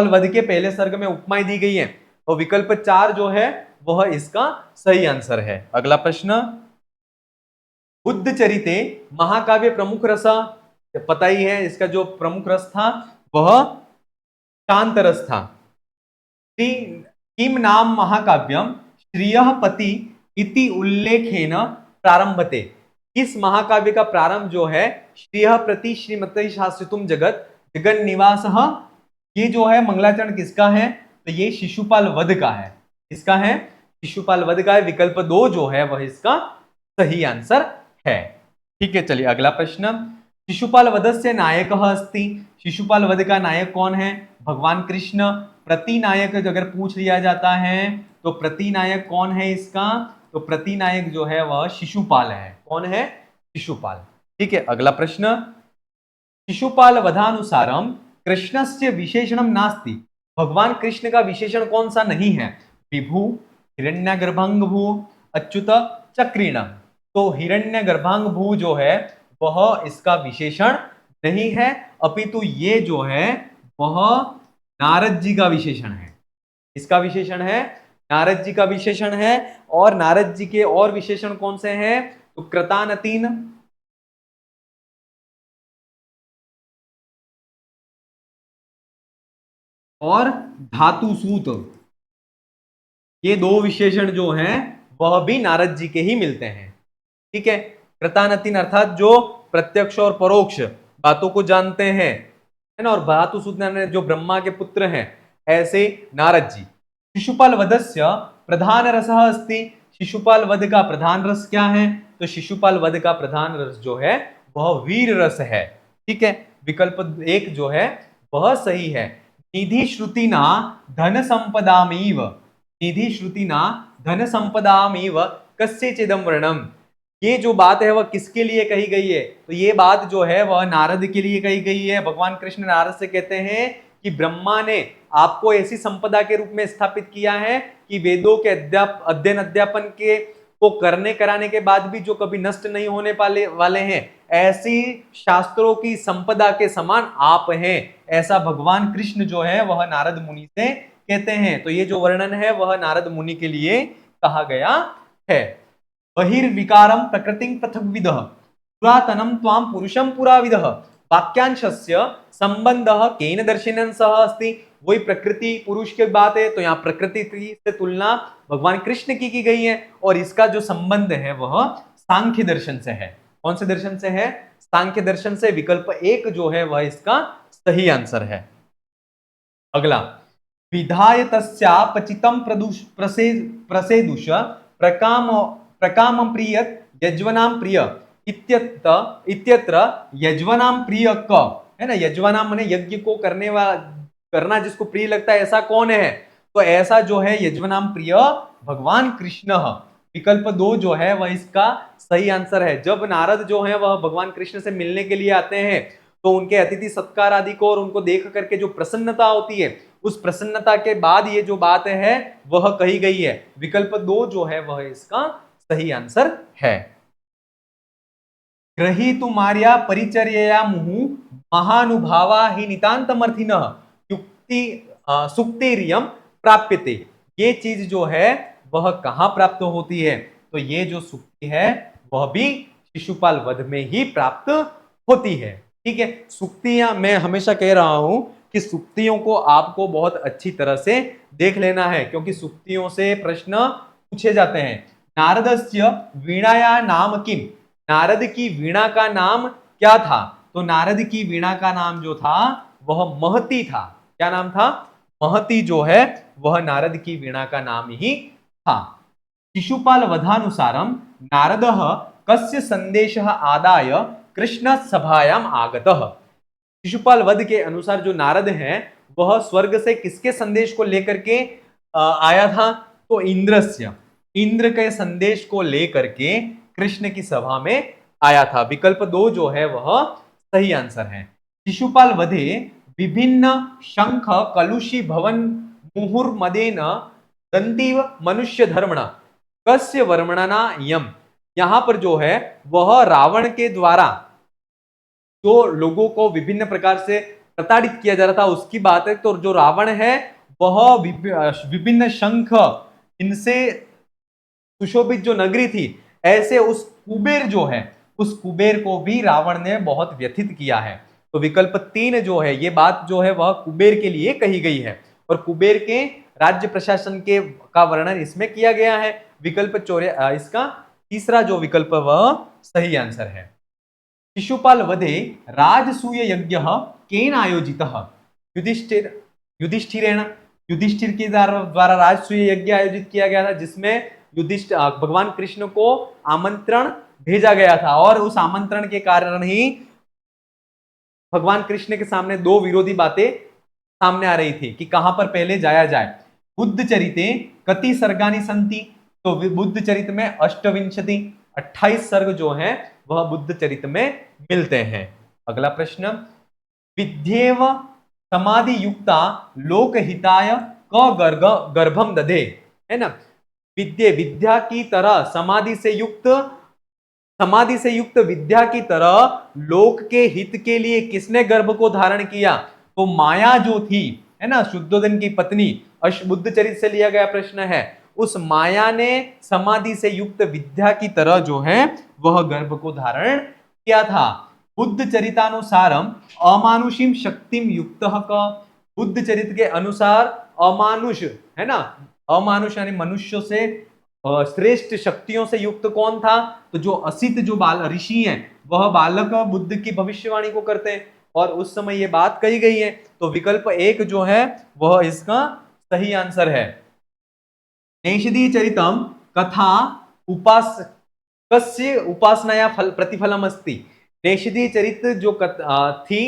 वध के पहले सर्ग में उपमाएं दी गई हैं। और विकल्प 4 जो है वह इसका सही आंसर है। अगला प्रश्न, बुद्ध चरिते महाकाव्य प्रमुख रस, पता ही है इसका जो प्रमुख रस था वह शांत रस था। किम नाम महाकाव्यम श्रियः पति इति उल्लेखेन प्रारंभते। किस महाकाव्य का प्रारंभ जो है श्रियः प्रति श्रीमती शास्त्रितुम जगत जगन निवासः, ये जो है मंगलाचरण किसका है? तो ये शिशुपाल वध का है। इसका है शिशुपाल वध का है। विकल्प 2 जो है वह इसका सही आंसर है। ठीक है, चलिए अगला प्रश्न, शिशुपाल वधस्य नायकः अस्ति। शिशुपाल वध का नायक कौन है? भगवान कृष्ण। प्रतिनायक अगर पूछ लिया जाता है तो प्रतिनायक कौन है इसका? तो प्रतिनायक जो है वह शिशुपाल है। कौन है? शिशुपाल। ठीक है, अगला प्रश्न, शिशुपाल वधानुसारम कृष्णस्य विशेषणम नास्ति। भगवान कृष्ण का विशेषण कौन सा नहीं है? विभु, हिरण्यगर्भांग भू, अच्युत, चक्रीण। तो हिरण्यगर्भांग भू जो है वह इसका विशेषण नहीं है, अपितु ये जो है वह नारद जी का विशेषण है। इसका विशेषण है नारद जी का विशेषण है। और नारद जी के और विशेषण कौन से हैं? तो कृतानतीन और धातुसूत, ये दो विशेषण जो हैं वह भी नारद जी के ही मिलते हैं। ठीक है, कृतानतीन अर्थात जो प्रत्यक्ष और परोक्ष बातों को जानते हैं, है ना, और धातुसूत जो ब्रह्मा के पुत्र हैं, ऐसे नारद जी। शिशुपाल वधस्य प्रधान रसः अस्ति। शिशुपाल वध का प्रधान रस क्या है? तो शिशुपाल वध का प्रधान रस जो है वह वीर रस है। ठीक है, विकल्प 1 जो है वह सही है। निधि श्रुतिना धन संपदामीव, निधि श्रुतिना धन संपदामीव कस्यचिदं वर्णम। ये जो बात है वह किसके लिए कही गई है? तो ये बात जो है वह नारद के लिए कही गई है। भगवान कृष्ण नारद से कहते हैं कि ब्रह्मा ने आपको ऐसी संपदा के रूप में स्थापित किया है कि वेदों के अध्ययन अध्यापन के को करने कराने के बाद भी जो कभी नष्ट नहीं होने वाले हैं, ऐसी शास्त्रों की संपदा के समान आप हैं। ऐसा भगवान कृष्ण जो है वह नारद मुनि से कहते हैं। तो ये जो वर्णन है वह नारद मुनि के लिए कहा गया है। बहिर्विकारं प्रकृतिं पृथग्विदः पुरातनं त्वां पुरुषं पुराविदः वाक्यांशस्य संबंधः केन दर्शनेन सह अस्ति। वही प्रकृति पुरुष की बात है, तो यहाँ प्रकृति से तुलना भगवान कृष्ण की गई है और इसका जो संबंध है वह सांख्य दर्शन से है। कौन से दर्शन से है? सांख्य दर्शन से। विकल्प 1 जो है वह इसका सही आंसर है। अगला, विधाय तस्यापचितं प्रसेदुष प्रकाम प्रिय यज्वनां प्रिय इत्यत्र यज्वनां प्रिय क, है ना, यज्वनां माने यज्ञ को करना जिसको प्रिय लगता है, ऐसा कौन है? तो ऐसा जो है यज्वनां प्रिय भगवान कृष्ण। विकल्प 2 जो है वह इसका सही आंसर है। जब नारद जो है वह भगवान कृष्ण से मिलने के लिए आते हैं तो उनके अतिथि सत्कार आदि को और उनको देख करके जो प्रसन्नता होती है, उस प्रसन्नता के बाद ये जो बात है वह कही गई है। विकल्प 2 जो है वह इसका सही आंसर है। ग्रहीतुमार्या परिचर्यया मुहु महानुभावा हि नितान्तमर्थिनः युक्ति सुक्तिरियं प्राप्यते। ये चीज जो है वह कहाँ प्राप्त होती है? तो ये जो सुक्ति है वह भी शिशुपाल वध में ही प्राप्त होती है। ठीक है, सूक्तियां मैं हमेशा कह रहा हूं कि सूक्तियों को आपको बहुत अच्छी तरह से देख लेना है, क्योंकि सूक्तियों से प्रश्न पूछे जाते हैं। नारदस्य वीणाया नाम किम, नारद की वीणा का नाम क्या था? तो नारद की वीणा का नाम जो था वह महती था। क्या नाम था? महती जो है वह नारद की वीणा का नाम ही था। शिशुपाल वधानुसारम नारदः कस्य संदेशः आदाय कृष्ण सभायाम आगतः। शिशुपाल वध के अनुसार जो नारद है वह स्वर्ग से किसके संदेश को लेकर के आया था? तो इंद्रस्य, इंद्र के संदेश को लेकर के कृष्ण की सभा में आया था। विकल्प 2 जो है वह सही आंसर है। शिशुपाल वधे विभिन्न शंख कलुषी भवन मुहुर्मदेन दंतीव मनुष्य धर्मण कस्य वर्मणना यम। यहां पर जो है वह रावण के द्वारा जो लोगों को विभिन्न प्रकार से प्रताड़ित किया जा रहा था उसकी बात है। तो जो रावण है वह विभिन्न शंख, इनसे सुशोभित जो नगरी थी, ऐसे उस कुबेर जो है उस कुबेर को भी रावण ने बहुत व्यथित किया है। तो विकल्प 3 जो है ये बात जो है वह कुबेर के लिए कही गई है और कुबेर के राज्य प्रशासन के का वर्णन इसमें किया गया है। विकल्प इसका तीसरा जो विकल्प वह सही आंसर है। शिशुपाल वधे राजसूय यज्ञ केन आयोजितः। युधिष्ठिर युधिष्ठिरेण युधिष्ठिर के द्वारा राजसूय यज्ञ आयोजित किया गया था, जिसमें युधिष्ठिर भगवान कृष्ण को आमंत्रण भेजा गया था और उस आमंत्रण के कारण ही भगवान कृष्ण के सामने दो विरोधी बातें सामने आ रही थी कि कहां पर पहले जाया जाए। बुद्ध चरिते कति सर्गानी संति, तो बुद्ध चरित में अष्टविंशति 28 सर्ग जो है वह बुद्ध चरित में मिलते हैं। अगला प्रश्न, विद्येव समाधि युक्ता लोकहिताय क गर्भम दधे, है ना। विद्या की तरह समाधि से युक्त विद्या की तरह लोक के हित के लिए किसने गर्भ को धारण किया? तो माया जो थी, है ना, शुद्धोधन की पत्नी, बुद्ध चरित से लिया गया प्रश्न है। उस माया ने समाधि से युक्त विद्या की तरह जो है वह गर्भ को धारण किया था। बुद्ध चरितानुसारम अमानुषीम शक्तिम युक्त का, बुद्ध चरित के अनुसार अमानुष, है ना, अमानुष यानी मनुष्य से श्रेष्ठ शक्तियों से युक्त कौन था? तो जो असित जो बाल ऋषि हैं वह बालक बुद्ध की भविष्यवाणी को करते हैं और उस समय ये बात कही गई है। तो विकल्प 1 जो है वह इसका सही आंसर है। नेषदी चरितम कथा कस्य उपासनाया प्रतिफलम अस्ति। नेषदी चरित जो थी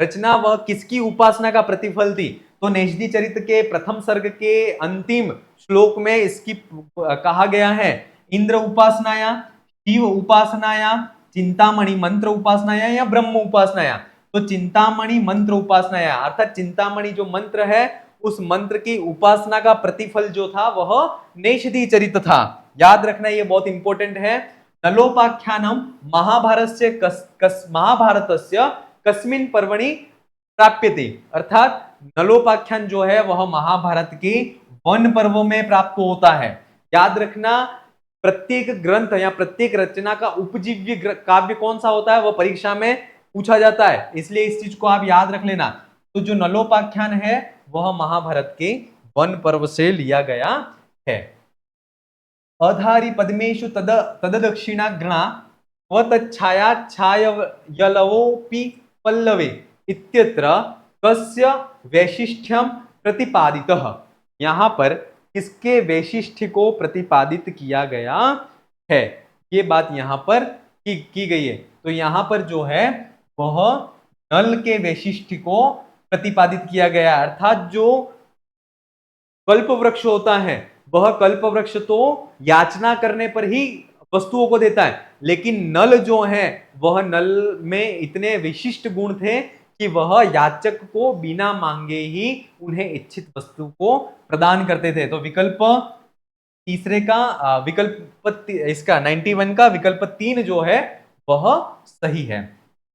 रचना वह किसकी उपासना का प्रतिफल थी? तो नेषदी चरित के प्रथम सर्ग के अंतिम श्लोक में इसकी कहा गया है, इंद्र उपासनाया, शिव उपासनाया, चिंतामणि मंत्र उपासनाया या ब्रह्म उपासनाया। तो चिंतामणि मंत्र उपासनाया अर्थात चिंतामणि जो मंत्र है उस मंत्र की उपासना का प्रतिफल जो था वह नेषदी चरित था। याद रखना ये बहुत इंपॉर्टेंट है। नलोपाख्यानम महाभारतस्य कस्मिन् पर्वणि प्राप्यते, अर्थात नलोपाख्यान जो है वह महाभारत के वन पर्व में प्राप्त होता है। याद रखना प्रत्येक ग्रंथ या प्रत्येक रचना का उपजीव्य काव्य कौन सा होता है वह परीक्षा में पूछा जाता है, इसलिए इस चीज को आप याद रख लेना। तो जो नलोपाख्यान है वह महाभारत के वन पर्व से लिया गया है। अधारी पद्मेषु तददक्षिणाग्रणा स्वतच्छाया छायलवोपि पल्लवे इत्यत्र कस्य वैशिष्ट्यम प्रतिपादितः। यहां पर किसके वैशिष्ट्य को प्रतिपादित किया गया है, ये बात यहां पर की गई है। तो यहां पर जो है वह नल के वैशिष्ट्य को प्रतिपादित किया गया, अर्थात जो कल्प वृक्ष होता है वह कल्प वृक्ष तो याचना करने पर ही वस्तुओं को देता है, लेकिन नल जो है वह नल में इतने विशिष्ट गुण थे कि वह याचक को बिना मांगे ही उन्हें इच्छित वस्तु को प्रदान करते थे। तो विकल्प तीसरे का इसका 91 का विकल्प 3 जो है वह सही है।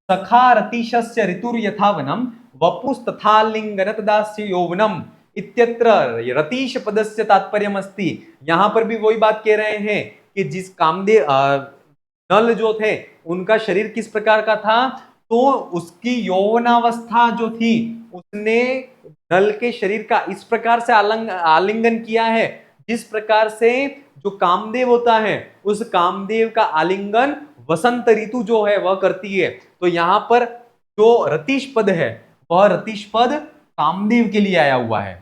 सखा रतिशस्य ऋतुर यथावनम वपुस्तथा लिंगनतदास्य यौवनम इत्यत्र रतीश पदस्य तात्पर्यम अस्ति। यहां पर भी वही बात कह रहे हैं कि जिस कामदेव नल जो थे उनका शरीर किस प्रकार का था, तो उसकी यौवनावस्था जो थी उसने नल के शरीर का इस प्रकार से आलिंगन किया है जिस प्रकार से जो कामदेव होता है उस कामदेव का आलिंगन वसंत ऋतु जो है वह करती है। तो यहाँ पर जो रतीश पद है वह रतीश पद कामदेव के लिए आया हुआ है।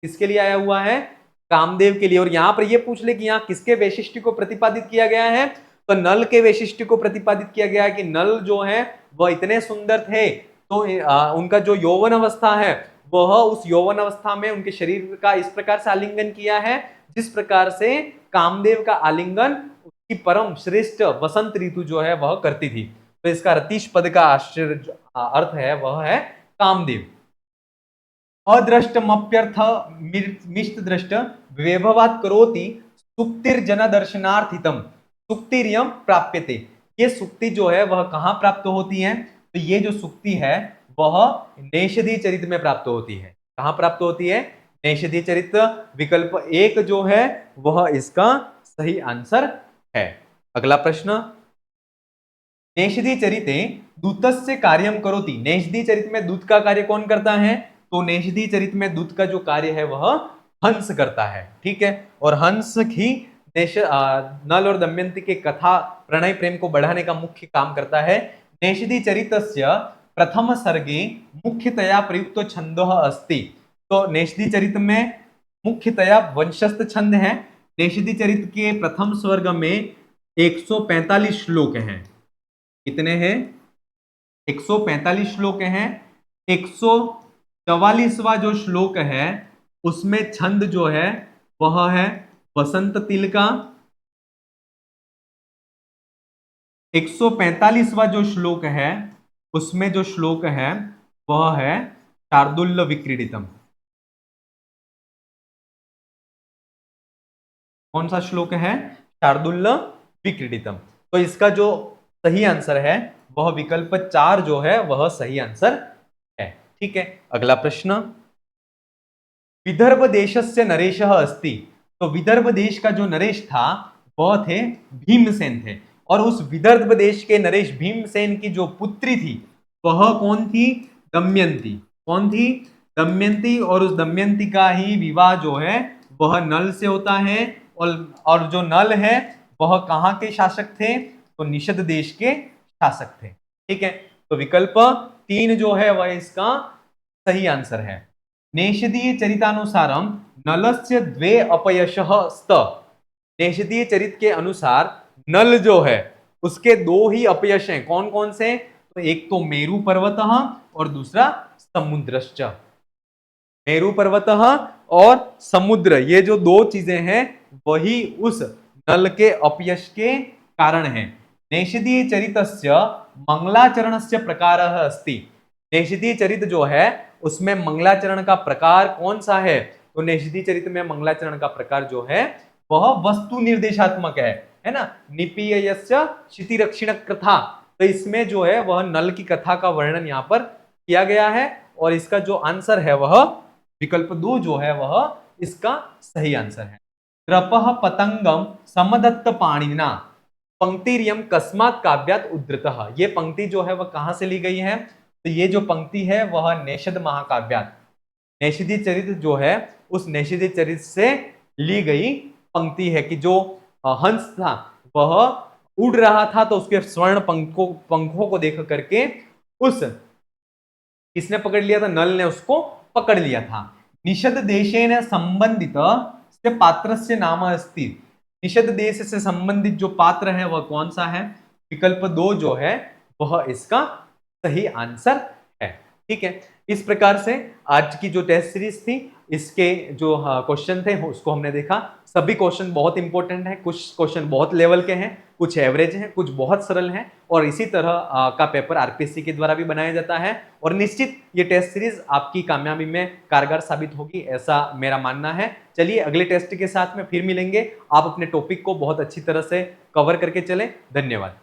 किसके लिए आया हुआ है, कामदेव के लिए। और यहां पर यह पूछ ले कि यहाँ किसके वैशिष्ट्य को प्रतिपादित किया गया है, तो नल के वैशिष्ट्य को प्रतिपादित किया गया है कि नल जो है वह इतने सुंदर थे, तो उनका जो यौवन अवस्था है वह उस यौवन अवस्था में उनके शरीर का इस प्रकार से आलिंगन किया है जिस प्रकार से कामदेव का आलिंगन उसकी परम श्रेष्ठ वसंत ऋतु जो है वह करती थी। तो इसका रतीश पद का आश्चर्य अर्थ है वह है कामदेव। अदृष्टमप्यर्थ मिष्ट दृष्ट वैभवात् करोति सुक्तिर्जन दर्शनार्थितम सुक्तिर्यम प्राप्यते। ये सुक्ति जो है वह कहाँ प्राप्त होती है, तो ये जो सुक्ति है वह नेषधि चरित में प्राप्त होती है। कहाँ प्राप्त होती है, नेषधि चरित। विकल्प एक जो है वह इसका सही आंसर है। अगला प्रश्न, नेषधि चरिते दूतस्य कार्यम करोति। नेषधि चरित में दूत का कार्य कौन करता है, तो नेषधि चरित में दूत का जो कार्य है वह हंस करता है। ठीक है, और हंस ही नल और दमयंती के कथा प्रणय प्रेम को बढ़ाने का मुख्य काम करता है। नेषधि चरितस्य प्रथम सर्गे मुख्यतया प्रयुक्त छंदः अस्ति। तो नेषधि चरित में मुख्यतया वंशस्थ छंद है। नेषधि चरित के प्रथम स्वर्ग में 145 श्लोक हैं। कितने हैं, 145 श्लोक हैं। 144वां जो श्लोक है उसमें छंद जो है वह है वसंत तिल का। 145वां जो श्लोक है उसमें जो श्लोक है वह है शार्दुल्य विक्रीडितम। कौन सा श्लोक है, शार्दुल्य विक्रीडितम। तो इसका जो सही आंसर है वह विकल्प 4 जो है वह सही आंसर है। ठीक है, अगला प्रश्न, विदर्भ देशस्य नरेशः अस्ति। तो विदर्भ देश का जो नरेश था वह थे भीमसेन थे, और उस विदर्भ देश के नरेश भीमसेन की जो पुत्री थी वह कौन थी, दमयंती। कौन थी, दमयंती। और उस दमयंती का ही विवाह जो है वह नल से होता है, और जो नल है वह कहाँ के शासक थे, तो निषद देश के शासक थे। ठीक है, तो विकल्प 3 जो है वह इसका सही आंसर है। नेषधीय चरितानुसारम नलस्य द्वे अपयशः स्त। नेषधीय चरित के अनुसार नल जो है उसके 2 ही अपयश हैं। कौन कौन से, तो एक तो मेरु पर्वत और दूसरा समुद्रश्च। मेरु पर्वत और समुद्र, ये जो 2 चीजें हैं वही उस नल के अपयश के कारण है। नेषधीय चरितस्य मंगलाचरणस्य प्रकारः अस्ति। नेषधीय चरित जो है उसमें मंगलाचरण का प्रकार कौन सा है, तो नेषधीय चरित में मंगलाचरण का प्रकार जो है वह वस्तु निर्देशात्मक है ना। निपीयस्य क्षितिरक्षिण कथा, तो इसमें जो है वह नल की कथा का वर्णन यहाँ पर किया गया है, और इसका जो आंसर है वह विकल्प 2 जो है वह इसका सही आंसर है। त्रपः पतंगम समदत्त पाणिना पंक्तिरियम कस्मात् काव्यात् उद्धृतः। ये पंक्ति जो है वह कहां से ली गई है, तो ये जो पंक्ति है वह नेषद महाकाव्यात्, नेषधीय चरित जो है उस नेषधीय चरित से ली गई पंक्ति है कि जो हंस था वह उड़ रहा था तो उसके स्वर्ण पंखों को देख करके उस किसने पकड़ लिया था, नल ने उसको पकड़ लिया था। निषद देशेन संबंधित से पात्रस्य नाम अस्ति। निषद देश से संबंधित जो पात्र है वह कौन सा है, विकल्प 2 जो है वह इसका सही आंसर है। ठीक है, इस प्रकार से आज की जो टेस्ट सीरीज थी इसके जो क्वेश्चन थे उसको हमने देखा। सभी क्वेश्चन बहुत इंपॉर्टेंट हैं, कुछ क्वेश्चन बहुत लेवल के हैं, कुछ एवरेज हैं, कुछ बहुत सरल हैं, और इसी तरह का पेपर आरपीएससी के द्वारा भी बनाया जाता है। और निश्चित ये टेस्ट सीरीज आपकी कामयाबी में कारगर साबित होगी, ऐसा मेरा मानना है। चलिए अगले टेस्ट के साथ में फिर मिलेंगे। आप अपने टॉपिक को बहुत अच्छी तरह से कवर करके चलें। धन्यवाद।